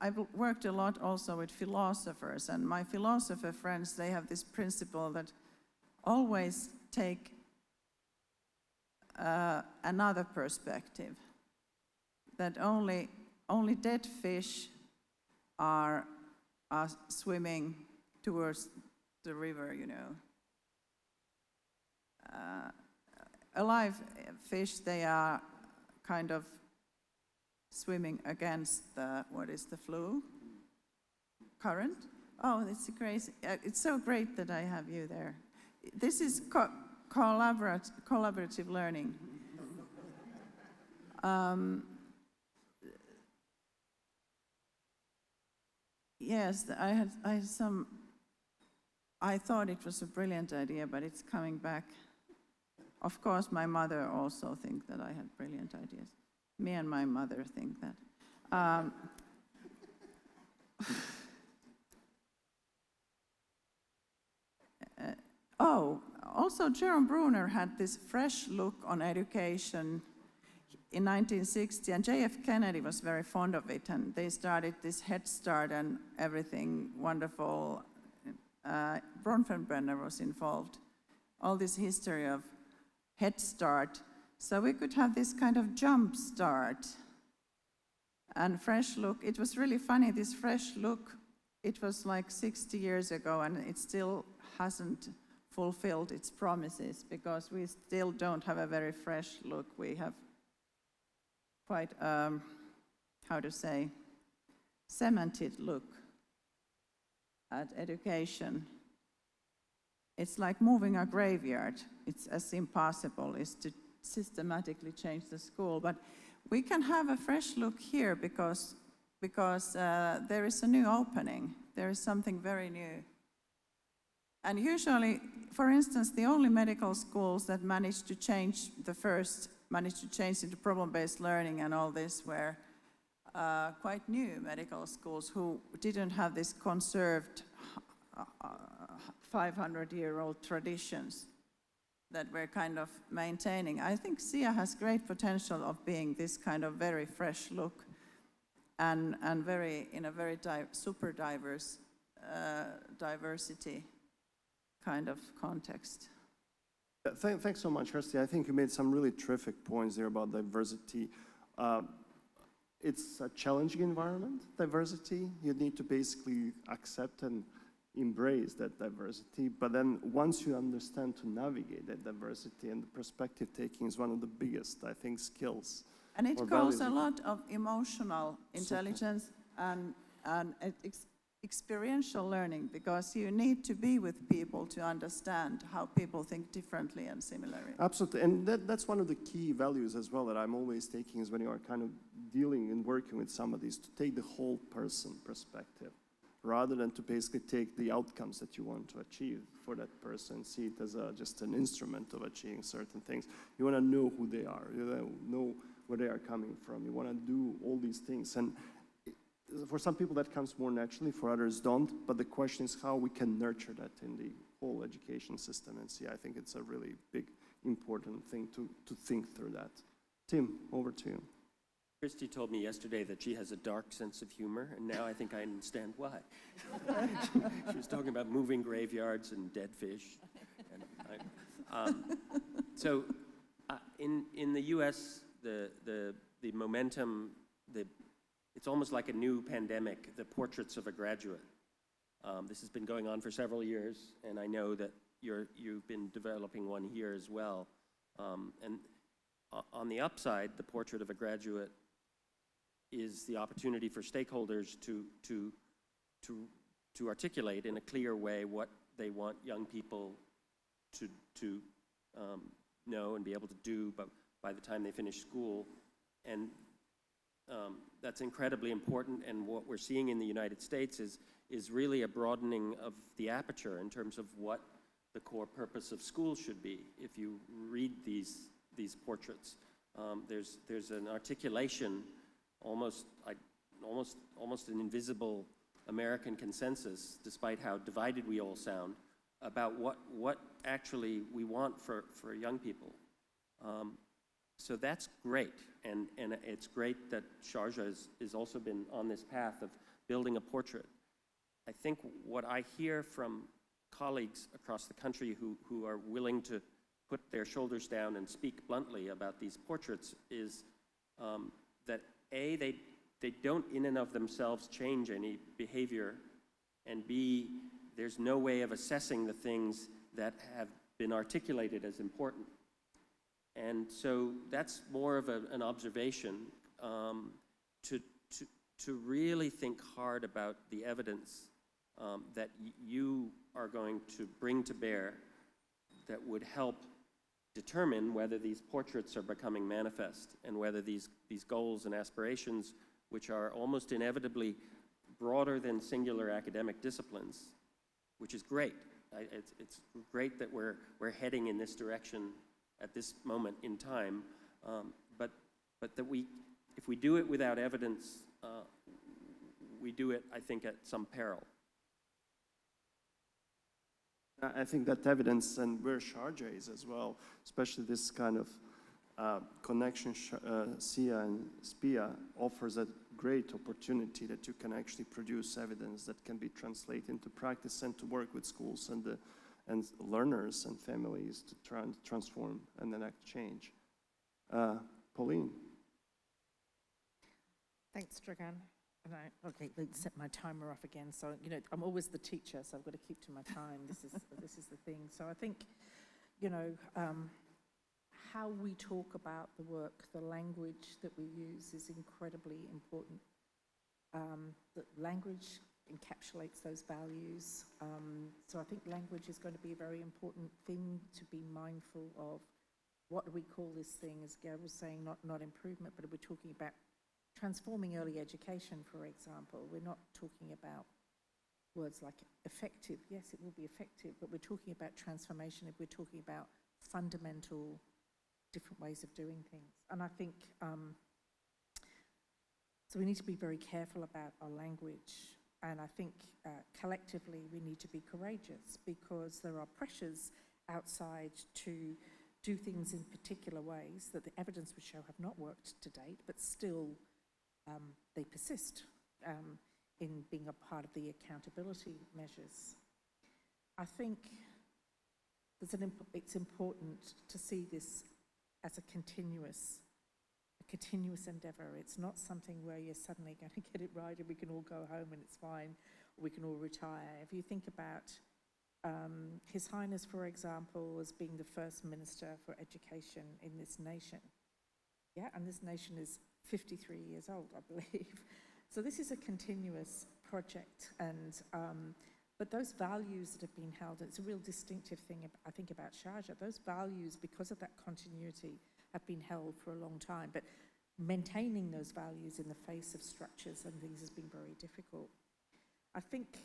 I've worked a lot also with philosophers, and my philosopher friends, they have this principle that always take another perspective, that only dead fish are swimming towards the river, alive fish, they are kind of swimming against the flow current Oh, it's crazy. It's so great that I have you there. This is collaborative learning. Yes, I thought it was a brilliant idea, but it's coming back. Of course, my mother also thinks that I had brilliant ideas. Me and my mother think that. Also Jerome Bruner had this fresh look on education in 1960, and J.F. Kennedy was very fond of it, and they started this Head Start and everything wonderful. Bronfenbrenner was involved. All this history of Head Start. So we could have this kind of jump start and fresh look. It was really funny, this fresh look, it was like 60 years ago, and it still hasn't fulfilled its promises because we still don't have a very fresh look. We have quite, how to say, cemented look at education. It's like moving a graveyard. It's as impossible as to systematically change the school. But we can have a fresh look here because there is a new opening. There is something very new. And usually, for instance, the only medical schools that managed to change into problem-based learning and all this were quite new medical schools who didn't have this conserved 500-year-old traditions that we're kind of maintaining. I think SIA has great potential of being this kind of very fresh look and in a very super diverse diversity kind of context. Thanks so much, Kirsty. I think you made some really terrific points there about diversity. It's a challenging environment, diversity. You need to basically accept and embrace that diversity. But then once you understand to navigate that diversity, and the perspective taking is one of the biggest, I think, skills. And it calls a lot of emotional intelligence and experiential learning, because you need to be with people to understand how people think differently and similarly. Absolutely, and that's one of the key values as well that I'm always taking is when you are kind of dealing and working with somebody is to take the whole person perspective rather than to basically take the outcomes that you want to achieve for that person, see it as just an instrument of achieving certain things. You want to know who they are, you know where they are coming from, you want to do all these things. And for some people that comes more naturally, for others don't, but the question is how we can nurture that in the whole education system and see. I think it's a really big, important thing to think through that. Tim, over to you. Christy told me yesterday that she has a dark sense of humor, and now I think I understand why. She was talking about moving graveyards and dead fish. In the U.S., the momentum, it's almost like a new pandemic, the portraits of a graduate. This has been going on for several years, and I know that you've been developing one here as well. And on the upside, the portrait of a graduate is the opportunity for stakeholders to articulate in a clear way what they want young people to know and be able to do by the time they finish school. And that's incredibly important, and what we're seeing in the United States is really a broadening of the aperture in terms of what the core purpose of school should be. If you read these portraits, there's an articulation, almost an invisible American consensus, despite how divided we all sound, about what actually we want for young people. So that's great, and it's great that Sharjah has also been on this path of building a portrait. I think what I hear from colleagues across the country who are willing to put their shoulders down and speak bluntly about these portraits is that A, they don't in and of themselves change any behavior, and B, there's no way of assessing the things that have been articulated as important. And so that's more of an observation to really think hard about the evidence that you are going to bring to bear that would help determine whether these portraits are becoming manifest and whether these goals and aspirations, which are almost inevitably broader than singular academic disciplines, which is great. It's great that we're heading in this direction at this moment in time, but that if we do it without evidence, we do it, I think, at some peril. I think that evidence, and where Sharjah is as well, especially this kind of connection, SIA and SPIA offers a great opportunity that you can actually produce evidence that can be translated into practice and to work with schools and learners and families to try and transform and enact change. Pauline. Thanks, Dragan. And okay, let's set my timer off again. So, you know, I'm always the teacher, so I've got to keep to my time. This is the thing. So I think, you know, how we talk about the work, the language that we use is incredibly important. The language encapsulates those values. So I think language is going to be a very important thing to be mindful of. What do we call this thing? As Gail was saying, not improvement, but we're talking about transforming early education, for example. We're not talking about words like effective. Yes, it will be effective, but we're talking about transformation if we're talking about fundamental different ways of doing things. And I think, so we need to be very careful about our language. And I think collectively we need to be courageous because there are pressures outside to do things in particular ways that the evidence would show have not worked to date, but still they persist in being a part of the accountability measures. I think it's important to see this as a continuous endeavour. It's not something where you're suddenly going to get it right and we can all go home and it's fine, or we can all retire. If you think about His Highness, for example, as being the first Minister for Education in this nation. Yeah, and this nation is 53 years old, I believe. So this is a continuous project, and but those values that have been held, it's a real distinctive thing, I think, about Sharjah. Those values, because of that continuity, have been held for a long time. But maintaining those values in the face of structures and things has been very difficult. I think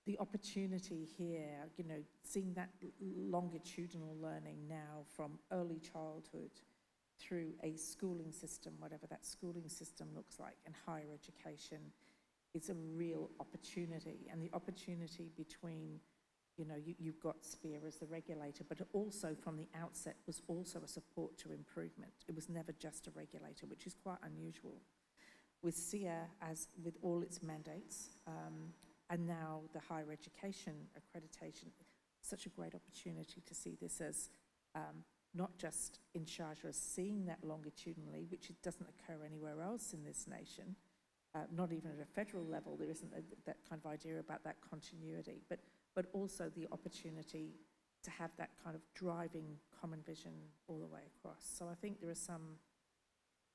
the opportunity here, you know, seeing that longitudinal learning now from early childhood through a schooling system, whatever that schooling system looks like, and higher education, is a real opportunity. And the opportunity between, you know, you've got SPEAR as the regulator, but it also from the outset was also a support to improvement. It was never just a regulator, which is quite unusual. With SIA, as with all its mandates, and now the higher education accreditation, such a great opportunity to see this as not just in Sharjah, as seeing that longitudinally, which it doesn't occur anywhere else in this nation, not even at a federal level. There isn't that kind of idea about that continuity, but also the opportunity to have that kind of driving common vision all the way across. So I think there are some,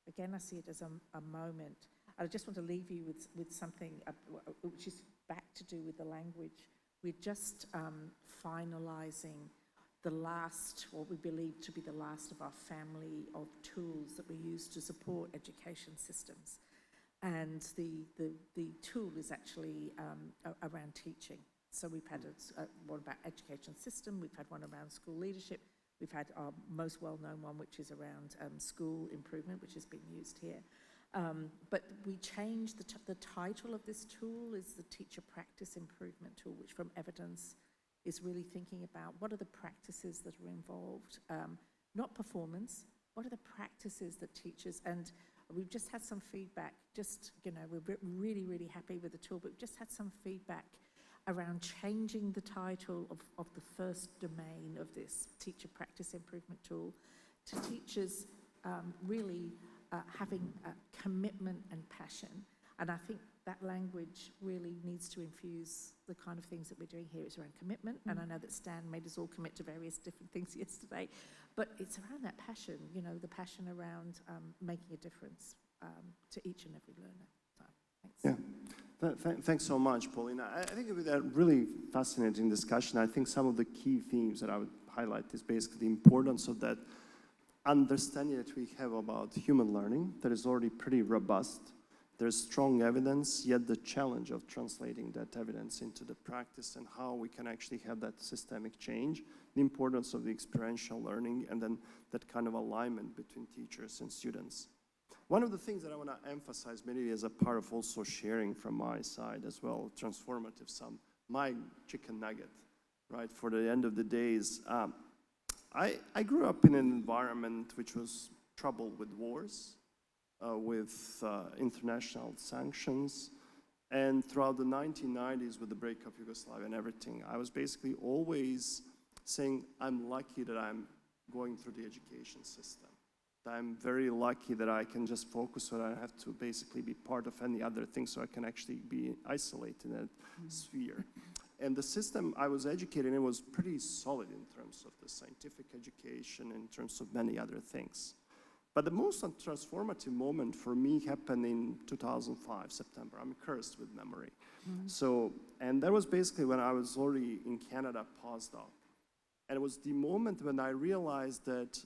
again, I see it as a moment. I just want to leave you with something which is back to do with the language. We're just finalising the last, what we believe to be the last of our family of tools that we use to support education systems. And the tool is actually around teaching. So we've had one about education system, we've had one around school leadership, we've had our most well-known one, which is around school improvement, which has been used here. But we changed the title of this tool is the Teacher Practice Improvement Tool, which from evidence is really thinking about what are the practices that are involved, not performance, what are the practices that teachers, and we've just had some feedback, just, you know, we're really, really happy with the tool, but we've just had some feedback around changing the title of the first domain of this Teacher Practice Improvement Tool to teachers really having commitment and passion. And I think that language really needs to infuse the kind of things that we're doing here. It's around commitment, and I know that Stan made us all commit to various different things yesterday, but it's around that passion, you know, the passion around making a difference to each and every learner. So, thanks. Thanks so much, Paulina. I think it was a really fascinating discussion. I think some of the key themes that I would highlight is basically the importance of that understanding that we have about human learning that is already pretty robust. There's strong evidence, yet the challenge of translating that evidence into the practice and how we can actually have that systemic change, the importance of the experiential learning, and then that kind of alignment between teachers and students. One of the things that I want to emphasize, maybe as a part of also sharing from my side as well, transformative, my chicken nugget, right, for the end of the day is, I grew up in an environment which was troubled with wars, with international sanctions, and throughout the 1990s with the break of Yugoslavia and everything, I was basically always saying, I'm lucky that I'm going through the education system. I'm very lucky that I can just focus on, I don't have to basically be part of any other thing, so I can actually be isolated in that sphere. And the system I was educated in was pretty solid in terms of the scientific education, in terms of many other things. But the most transformative moment for me happened in 2005, September. I'm cursed with memory. So, and that was basically when I was already in Canada postdoc. And it was the moment when I realized that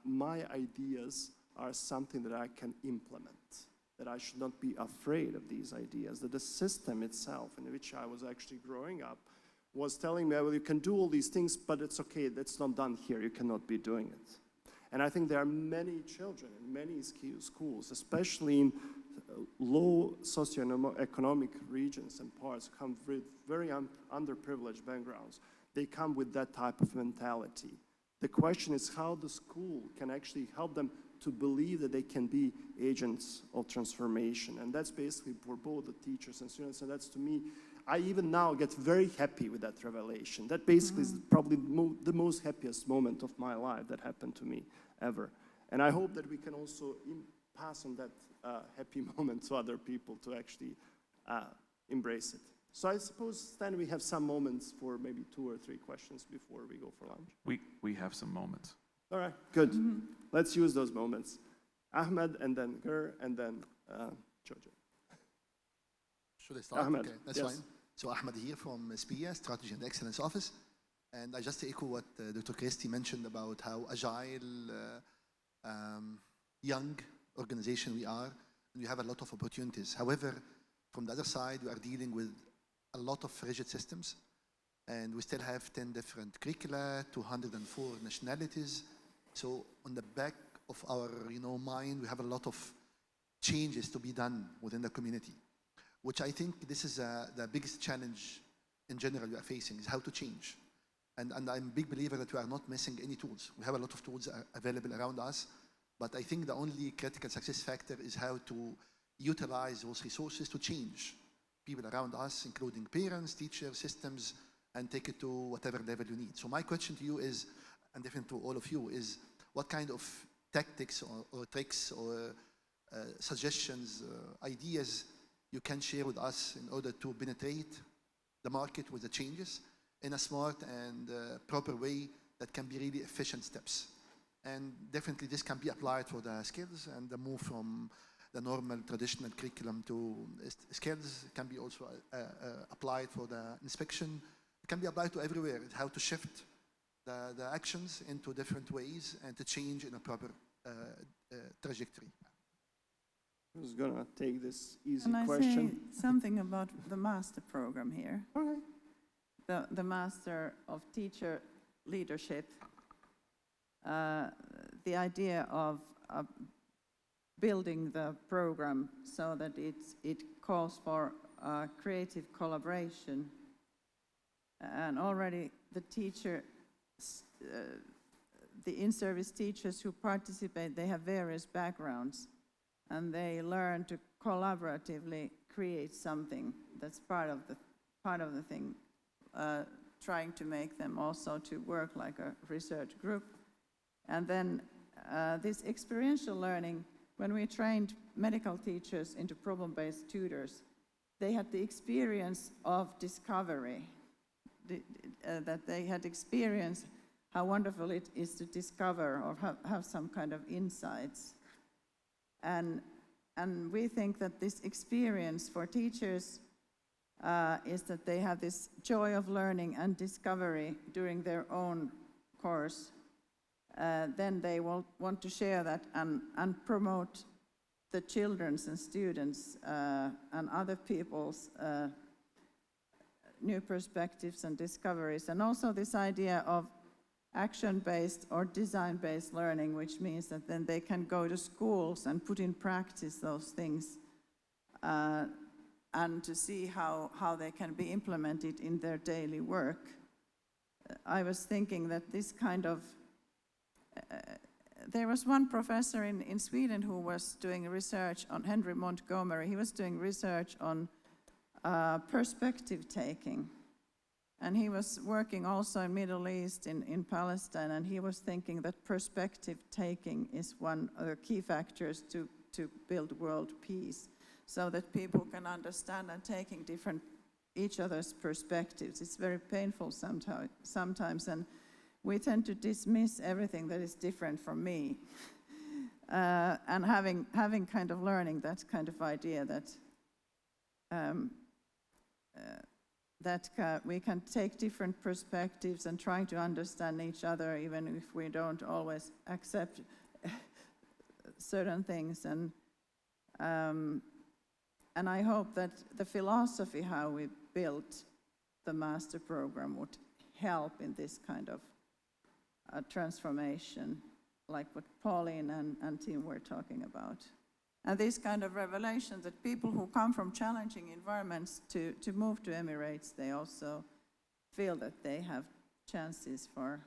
my ideas are something that I can implement, that I should not be afraid of these ideas, that the system itself in which I was actually growing up was telling me, well, you can do all these things, but it's okay, that's not done here, you cannot be doing it. And I think there are many children in many schools, especially in low socioeconomic regions and parts, come with very underprivileged backgrounds. They come with that type of mentality. The question is how the school can actually help them to believe that they can be agents of transformation. And that's basically for both the teachers and students. And that's, to me, I even now get very happy with that revelation. That basically is probably the most happiest moment of my life that happened to me ever. And I hope that we can also pass on that happy moment to other people to actually embrace it. So I suppose, Stan, we have some moments for maybe 2 or 3 questions before we go for lunch. We have some moments. All right, good. Let's use those moments. Ahmed, and then Gur, and then Jojo. Should I start? Ahmed, Okay, that's yes. fine. So Ahmed here from SPIA, Strategy and Excellence Office. And I just echo what Dr. Christie mentioned about how agile, young organization we are, and we have a lot of opportunities. However, from the other side, we are dealing with a lot of rigid systems, and we still have 10 different curricula, 204 nationalities. So on the back of our mind, we have a lot of changes to be done within the community, which I think this is the biggest challenge in general we are facing, is how to change. And I'm a big believer that we are not missing any tools. We have a lot of tools available around us, but I think the only critical success factor is how to utilize those resources to change people around us, including parents, teachers, systems, and take it to whatever level you need. So my question to you is, and definitely to all of you, is what kind of tactics or tricks or suggestions, ideas you can share with us in order to penetrate the market with the changes in a smart and proper way that can be really efficient steps. And definitely this can be applied for the skills and the move from the normal traditional curriculum to skills. It can be also applied for the inspection. It can be applied to everywhere, how to shift the actions into different ways and to change in a proper trajectory. Who's gonna take this easy Can I question? say something about the master program here? Okay. The Master of Teacher Leadership, the idea of building the program so that it calls for creative collaboration. And already the in-service teachers who participate, they have various backgrounds, and they learn to collaboratively create something that's part of the thing. Trying to make them also to work like a research group. And then this experiential learning, when we trained medical teachers into problem-based tutors, they had the experience of discovery, that they had experienced how wonderful it is to discover or have some kind of insights. And we think that this experience for teachers is that they have this joy of learning and discovery during their own course. Then they will want to share that and promote the children's and students and other people's new perspectives and discoveries. And also this idea of action-based or design-based learning, which means that then they can go to schools and put in practice those things and to see how they can be implemented in their daily work. I was thinking that this kind of there was one professor in Sweden who was doing research on Henry Montgomery. He was doing research on perspective taking. And he was working also in Middle East, in Palestine, and he was thinking that perspective taking is one of the key factors to build world peace, so that people can understand and taking each other's perspectives. It's very painful sometimes, and we tend to dismiss everything that is different from me. And having kind of learning that kind of idea that we can take different perspectives and trying to understand each other, even if we don't always accept certain things. And I hope that the philosophy how we built the master program would help in this kind of transformation, like what Pauline and Tim were talking about. And this kind of revelation that people who come from challenging environments to move to Emirates, they also feel that they have chances for,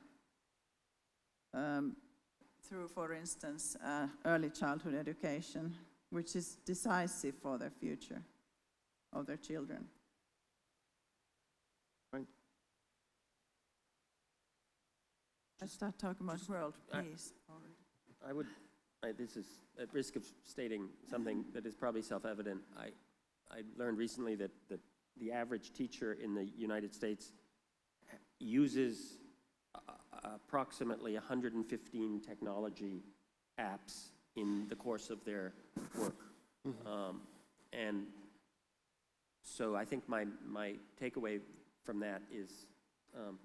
through, for instance, early childhood education, which is decisive for their future of their children. Right. I start talking about world peace already. This is at risk of stating something that is probably self-evident. I learned recently that the average teacher in the United States uses approximately 115 technology apps in the course of their work. Mm-hmm. And so I think my takeaway from that is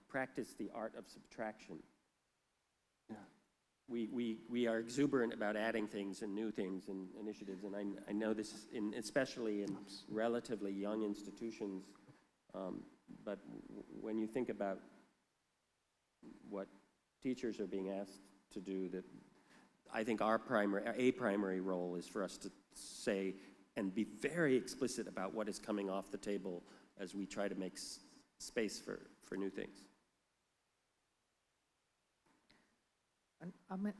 practice the art of subtraction. Yeah. We are exuberant about adding things and new things and initiatives, and I know this especially in relatively young institutions, but when you think about what teachers are being asked to do, that I think a primary role is for us to say and be very explicit about what is coming off the table as we try to make space for new things. And I mean,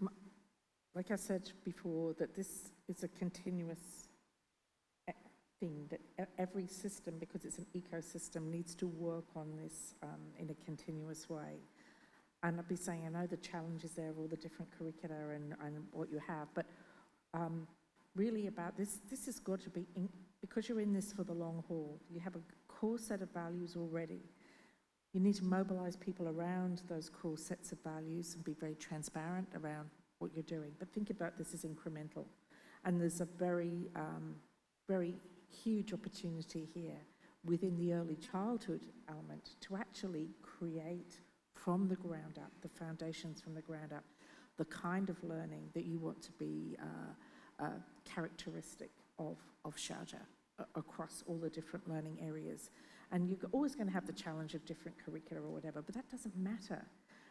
like I said before, that this is a continuous thing, that every system, because it's an ecosystem, needs to work on this in a continuous way. And I'd be saying, I know the challenges there of all the different curricula and what you have, but really about this has got to be, because you're in this for the long haul, you have a core set of values already. You need to mobilize people around those core sets of values and be very transparent around what you're doing. But think about this as incremental. And there's a very, very huge opportunity here within the early childhood element to actually create from the ground up, the foundations from the ground up, the kind of learning that you want to be characteristic of Sharjah across all the different learning areas. And you're always going to have the challenge of different curricula or whatever, but that doesn't matter.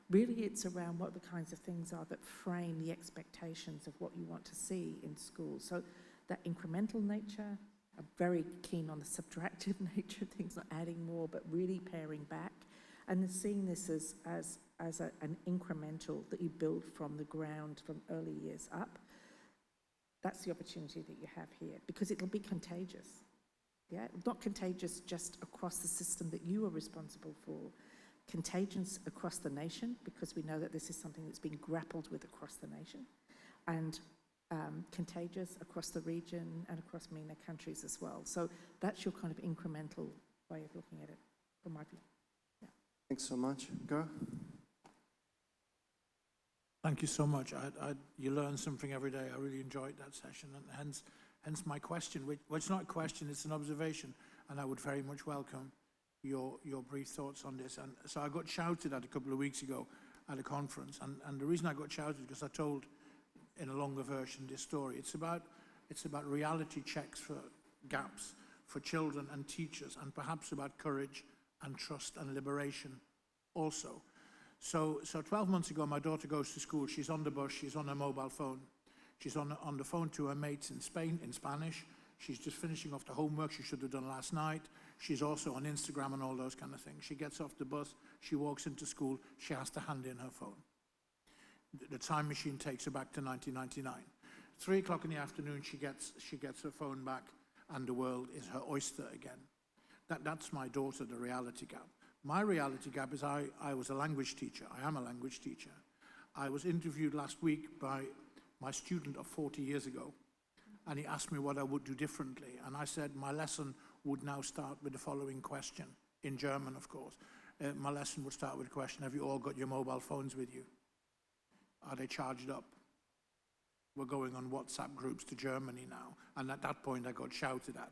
Really, it's around what the kinds of things are that frame the expectations of what you want to see in schools. So that incremental nature, I'm very keen on the subtractive nature of things, not adding more, but really paring back. And then seeing this as an incremental that you build from the ground from early years up. That's the opportunity that you have here, because it'll be contagious. Yeah, not contagious just across the system that you are responsible for, contagious across the nation, because we know that this is something that's being grappled with across the nation, and contagious across the region and across MENA countries as well. So that's your kind of incremental way of looking at it, from my view. Yeah. Thanks so much. Go. Thank you so much. You learn something every day. I really enjoyed that session, and hence my question, well, it's not a question, it's an observation. and I would very much welcome your brief thoughts on this. And so I got shouted at a couple of weeks ago at a conference, and the reason I got shouted is because I told, in a longer version, this story. It's about reality checks for gaps for children and teachers, and perhaps about courage and trust and liberation also. So 12 months ago, my daughter goes to school. She's on the bus. She's on her mobile phone. She's on the phone to her mates in Spain in Spanish. She's just finishing off the homework she should have done last night. She's also on Instagram and all those kind of things. She gets off the bus. She walks into school. She has to hand in her phone. The time machine takes her back to 1999. 3 o'clock in the afternoon, she gets her phone back, and the world is her oyster again. That's my daughter, the reality gap. My reality gap is I was a language teacher. I am a language teacher. I was interviewed last week by my student of 40 years ago, and he asked me what I would do differently. And I said my lesson would now start with the following question, in German, of course. My lesson would start with a question: have you all got your mobile phones with you? Are they charged up? We're going on WhatsApp groups to Germany now. And at that point, I got shouted at.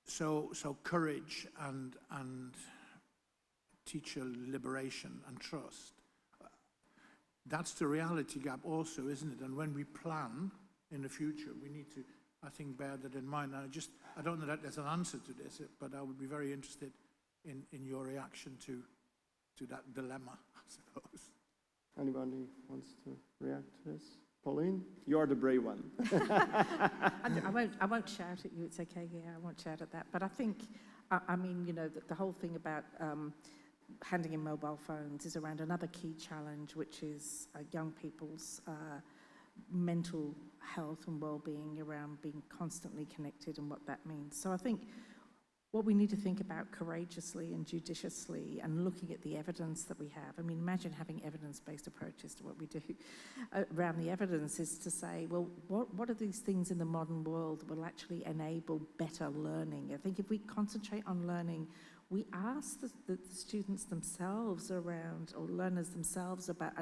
So courage and teacher liberation and trust. That's the reality gap also, isn't it? And when we plan in the future, we need to, I think, bear that in mind. And I don't know that there's an answer to this, but I would be very interested in your reaction to that dilemma, I suppose. Anybody wants to react to this? Pauline, you're the brave one. I won't shout at you. It's okay. Yeah, I won't shout at that. But I think, I mean, you know, the whole thing about handing in mobile phones is around another key challenge, which is young people's mental health and well-being around being constantly connected and what that means. So I think what we need to think about courageously and judiciously and looking at the evidence that we have. I mean, imagine having evidence-based approaches to what we do around the evidence is to say, well, what are these things in the modern world that will actually enable better learning? I think if we concentrate on learning, we ask the students themselves around, or learners themselves about,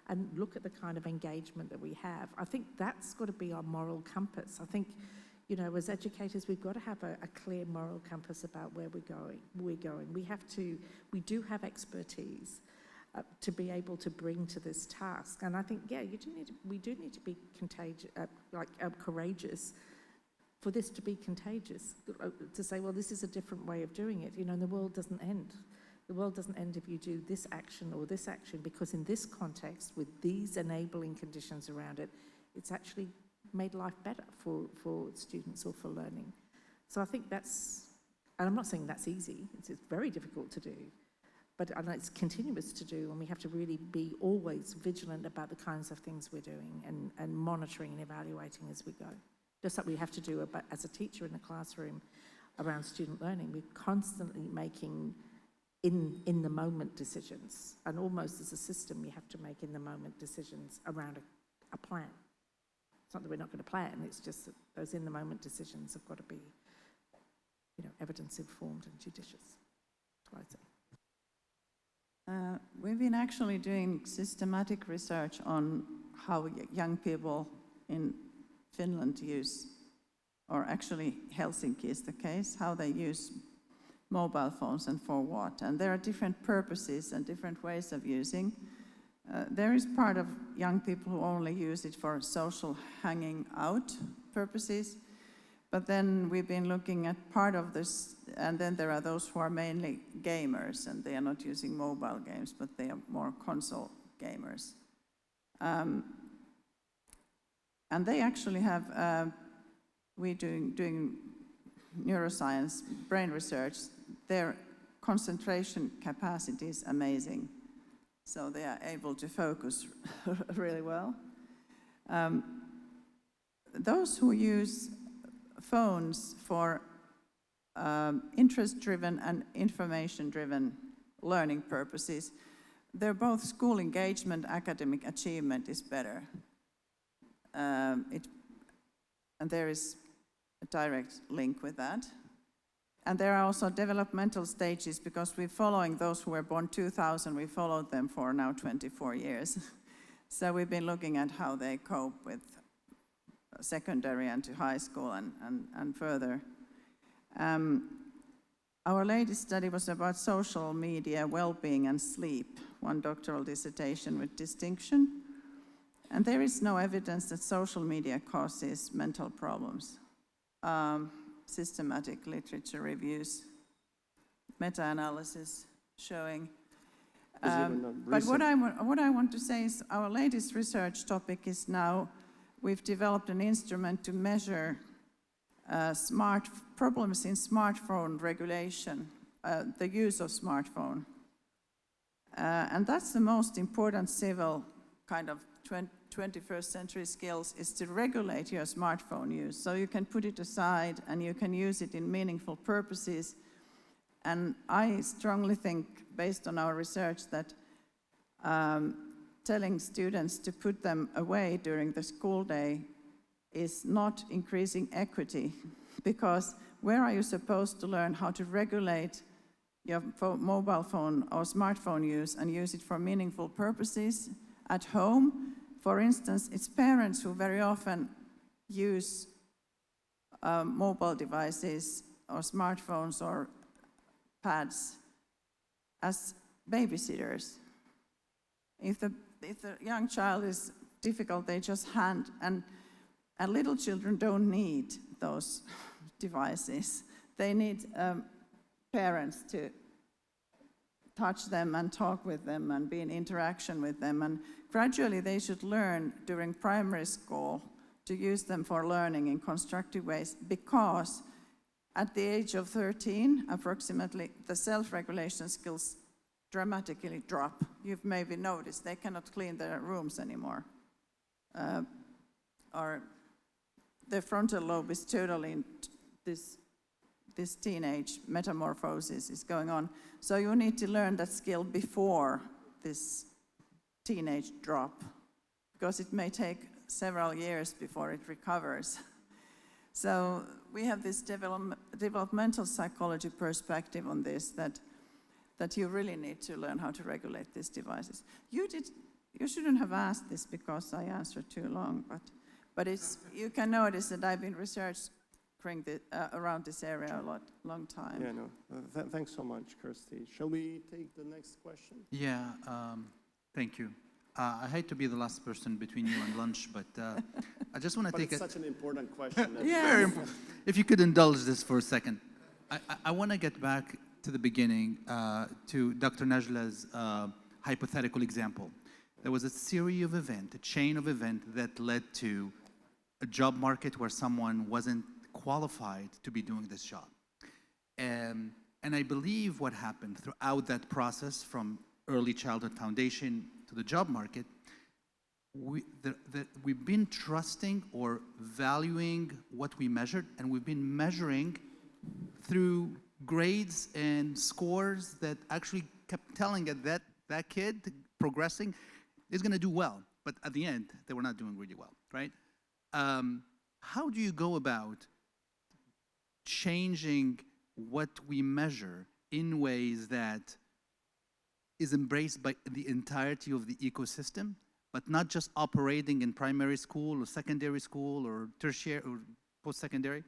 and look at the kind of engagement that we have. I think that's got to be our moral compass. I think, you know, as educators, we've got to have a clear moral compass about where we're going. We do have expertise to be able to bring to this task. And I think, yeah, we do need to be courageous for this to be contagious, to say, well, this is a different way of doing it. You know, and the world doesn't end. The world doesn't end if you do this action or this action, because in this context, with these enabling conditions around it, it's actually made life better for students or for learning. So I think that's, and I'm not saying that's easy, it's very difficult to do, but I know it's continuous to do, and we have to really be always vigilant about the kinds of things we're doing and monitoring and evaluating as we go. Just like we have to do as a teacher in a classroom around student learning, we're constantly making in the moment decisions, and almost as a system we have to make in the moment decisions around a plan. It's not that we're not going to plan, it's just that those in the moment decisions have got to be, you know, evidence informed and judicious. That's what I'd say. We've been actually doing systematic research on how young people in Finland use, or actually Helsinki is the case, how they use mobile phones and for what. And there are different purposes and different ways of using. There is part of young people who only use it for social hanging out purposes, but then we've been looking at part of this, and then there are those who are mainly gamers, and they are not using mobile games, but they are more console gamers. And they actually have, we're doing neuroscience, brain research, their concentration capacity is amazing. So they are able to focus really well. Those who use phones for interest-driven and information-driven learning purposes, they're both school engagement, academic achievement is better. And there is a direct link with that. And there are also developmental stages, because we're following those who were born 2000, we followed them for now 24 years. So we've been looking at how they cope with secondary and to high school and further. Our latest study was about social media well-being and sleep, one doctoral dissertation with distinction. And there is no evidence that social media causes mental problems. Systematic literature reviews, meta-analysis showing. But what I want to say is our latest research topic is now we've developed an instrument to measure problems in smartphone regulation, the use of smartphone. And that's the most important civil kind of 21st century skills, is to regulate your smartphone use. So you can put it aside and you can use it in meaningful purposes. And I strongly think, based on our research, that telling students to put them away during the school day is not increasing equity, because where are you supposed to learn how to regulate your mobile phone or smartphone use and use it for meaningful purposes? At home, for instance, it's parents who very often use mobile devices or smartphones or pads as babysitters. If the young child is difficult, they just hand, and little children don't need those devices. They need parents to touch them and talk with them and be in interaction with them. And gradually they should learn during primary school to use them for learning in constructive ways, because at the age of 13, approximately, the self-regulation skills dramatically drop. You've maybe noticed they cannot clean their rooms anymore. Or the frontal lobe is totally in this teenage metamorphosis is going on. So you need to learn that skill before this teenage drop, because it may take several years before it recovers. So we have this developmental psychology perspective on this, that you really need to learn how to regulate these devices. You shouldn't have asked this because I answered too long, but you can notice that I've been researching around this area a long time. Yeah, no. Thanks so much, Kirsty. Shall we take the next question? Yeah, thank you. I hate to be the last person between you and lunch, but I just want to take it's such an important question. Yeah. Very important. If you could indulge this for a second. I want to get back to the beginning, to Dr. Najla's hypothetical example. There was a series of events, a chain of events that led to a job market where someone wasn't qualified to be doing this job. And I believe what happened throughout that process, from early childhood foundation to the job market, we've been trusting or valuing what we measured, and we've been measuring through grades and scores that actually kept telling us that that kid progressing is going to do well. But at the end, they were not doing really well, right? How do you go about changing what we measure in ways that is embraced by the entirety of the ecosystem, but not just operating in primary school or secondary school or tertiary or post-secondary?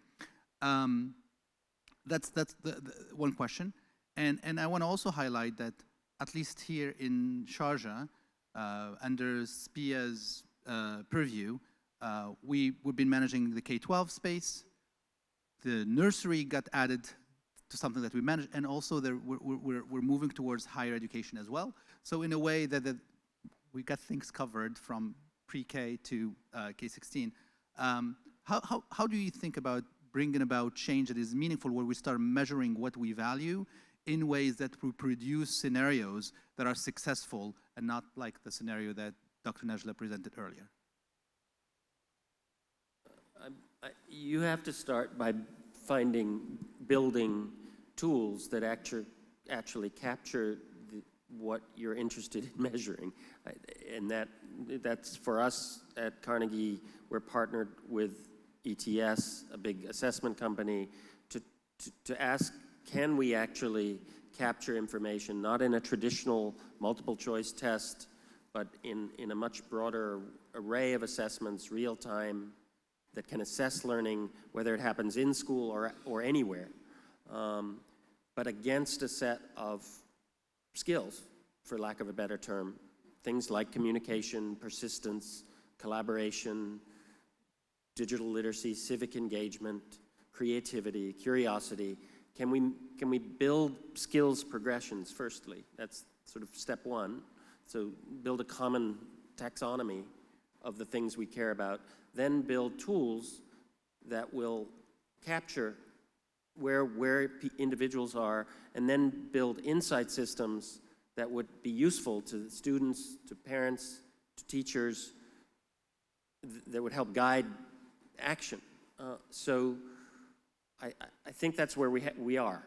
That's the one question. And I want to also highlight that, at least here in Sharjah, under SPIA's purview, we've been managing the K-12 space. The nursery got added to something that we manage, and also we're moving towards higher education as well. So in a way that we got things covered from pre-K to K-16. How do you think about bringing about change that is meaningful, where we start measuring what we value in ways that will produce scenarios that are successful and not like the scenario that Dr. Najla presented earlier? You have to start by building tools that actually capture what you're interested in measuring. And that's for us at Carnegie. We're partnered with ETS, a big assessment company, to ask, can we actually capture information, not in a traditional multiple choice test, but in a much broader array of assessments, real time, that can assess learning, whether it happens in school or anywhere. but against a set of skills, for lack of a better term. Things like communication, persistence, collaboration, digital literacy, civic engagement, creativity, curiosity. Can we build skills progressions, firstly? That's sort of step one. So build a common taxonomy of the things we care about. Then build tools that will capture where individuals are, and then build insight systems that would be useful to students, to parents, to teachers, that would help guide action. So I think that's where we are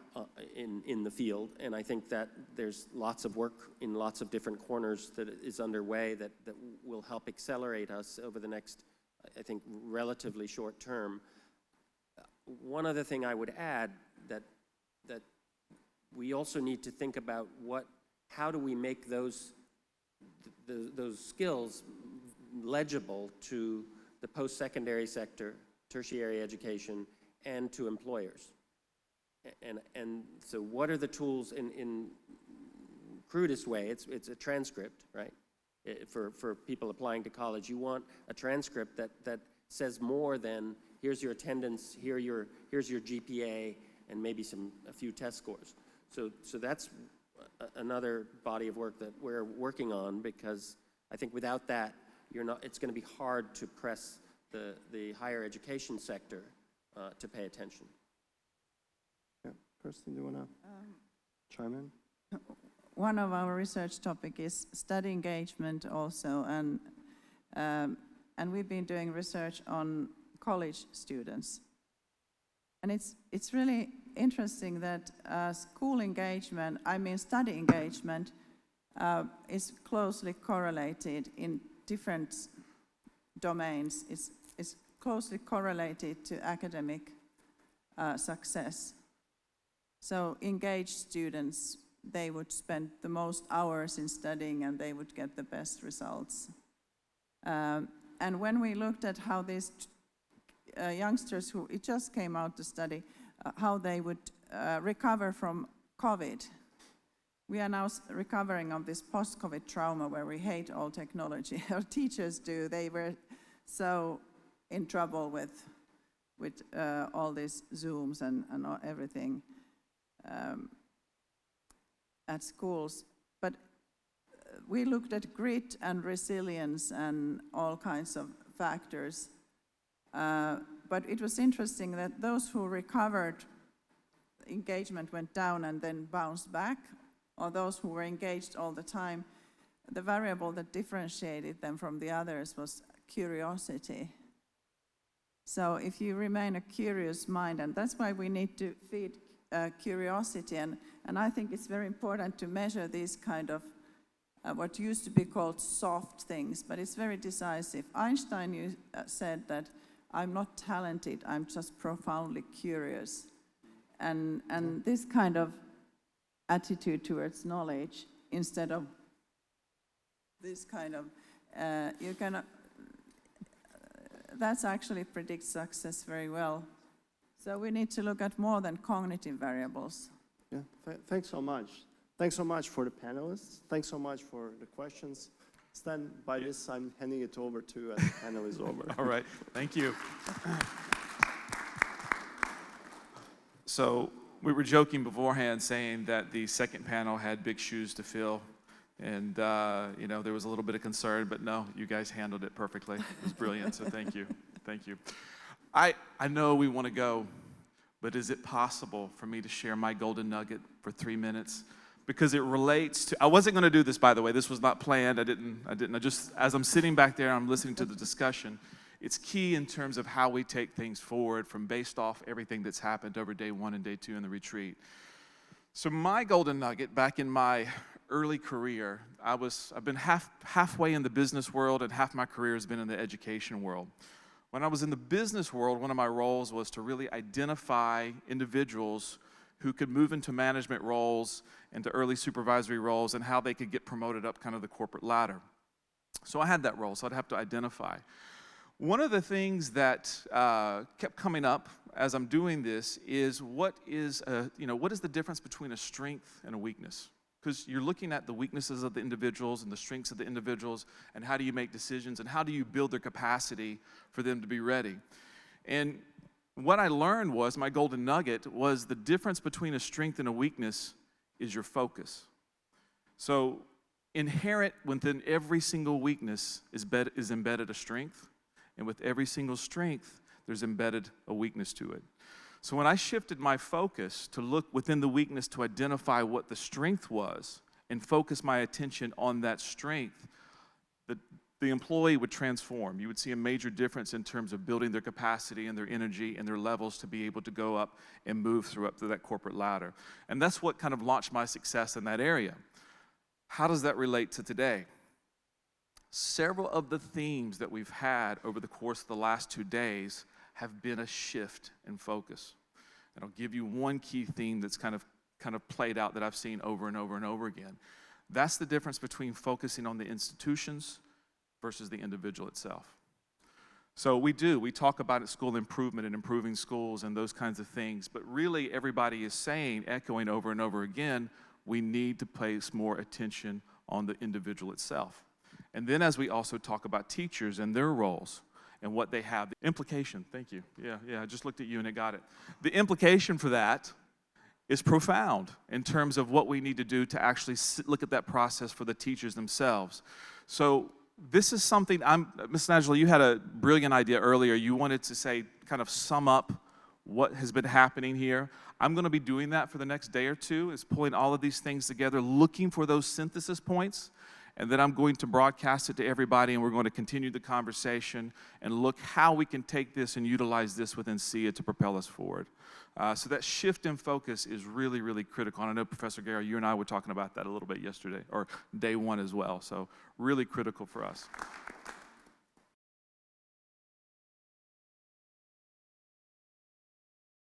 in the field, and I think that there's lots of work in lots of different corners that is underway that will help accelerate us over the next, I think, relatively short term. One other thing I would add, that we also need to think about how do we make those skills legible to the post-secondary sector, tertiary education, and to employers. And so what are the tools in crudest way? It's a transcript, right? For people applying to college, you want a transcript that says more than here's your attendance, here's your GPA, and maybe a few test scores. So that's another body of work that we're working on, because I think without that, it's going to be hard to press the higher education sector to pay attention. Yeah, Kirsten, do you want to chime in? One of our research topic is study engagement also, and we've been doing research on college students. And it's really interesting that study engagement is closely correlated in different domains. It's closely correlated to academic success. So engaged students, they would spend the most hours in studying and they would get the best results. And when we looked at how these youngsters who just came out to study, how they would recover from COVID. We are now recovering of this post-COVID trauma where we hate all technology. Our teachers do. They were so in trouble with all these Zooms and everything at schools. But we looked at grit and resilience and all kinds of factors. But it was interesting that those who recovered, engagement went down and then bounced back, or those who were engaged all the time, the variable that differentiated them from the others was curiosity. So if you remain a curious mind, and that's why we need to feed curiosity, and I think it's very important to measure these kind of what used to be called soft things, but it's very decisive. Einstein said that I'm not talented, I'm just profoundly curious. And this kind of attitude towards knowledge, instead of this kind of, that's actually predicts success very well. So we need to look at more than cognitive variables. Yeah, thanks so much. Thanks so much for the panelists. Thanks so much for the questions. Stan, by this, I'm handing it over to the panel is over. All right, thank you. So we were joking beforehand, saying that the second panel had big shoes to fill, and there was a little bit of concern, but no, you guys handled it perfectly. It was brilliant. So thank you, thank you. I know we want to go, but is it possible for me to share my golden nugget for 3 minutes? Because it relates to, I wasn't going to do this, by the way. This was not planned. I just, as I'm sitting back there, I'm listening to the discussion. It's key in terms of how we take things forward from based off everything that's happened over day 1 and day 2 in the retreat. So my golden nugget back in my early career, I've been halfway in the business world, and half my career has been in the education world. When I was in the business world, one of my roles was to really identify individuals who could move into management roles, into early supervisory roles, and how they could get promoted up kind of the corporate ladder. So I had that role, so I'd have to identify. One of the things that kept coming up as I'm doing this is what is the difference between a strength and a weakness? Because you're looking at the weaknesses of the individuals and the strengths of the individuals, and how do you make decisions, and how do you build their capacity for them to be ready? And what I learned was, my golden nugget was, the difference between a strength and a weakness is your focus. So inherent within every single weakness is embedded a strength, and with every single strength, there's embedded a weakness to it. So when I shifted my focus to look within the weakness to identify what the strength was and focus my attention on that strength, the employee would transform. You would see a major difference in terms of building their capacity and their energy and their levels to be able to go up and move up through that corporate ladder. And that's what kind of launched my success in that area. How does that relate to today? Several of the themes that we've had over the course of the last 2 days have been a shift in focus. And I'll give you one key theme that's kind of played out that I've seen over and over and over again. That's the difference between focusing on the institutions versus the individual itself. So we talk about school improvement and improving schools and those kinds of things, but really everybody is saying, echoing over and over again, we need to place more attention on the individual itself. And then as we also talk about teachers and their roles and what they have, the implication, thank you, yeah, I just looked at you and it got it. The implication for that is profound in terms of what we need to do to actually look at that process for the teachers themselves. So this is something, Ms. Najla, you had a brilliant idea earlier. You wanted to say, kind of sum up what has been happening here. I'm going to be doing that for the next day or two, is pulling all of these things together, looking for those synthesis points, and then I'm going to broadcast it to everybody, and we're going to continue the conversation and look how we can take this and utilize this within SIA to propel us forward. So that shift in focus is really, really critical. And I know, Professor Guerra, you and I were talking about that a little bit yesterday, or day one as well. So really critical for us.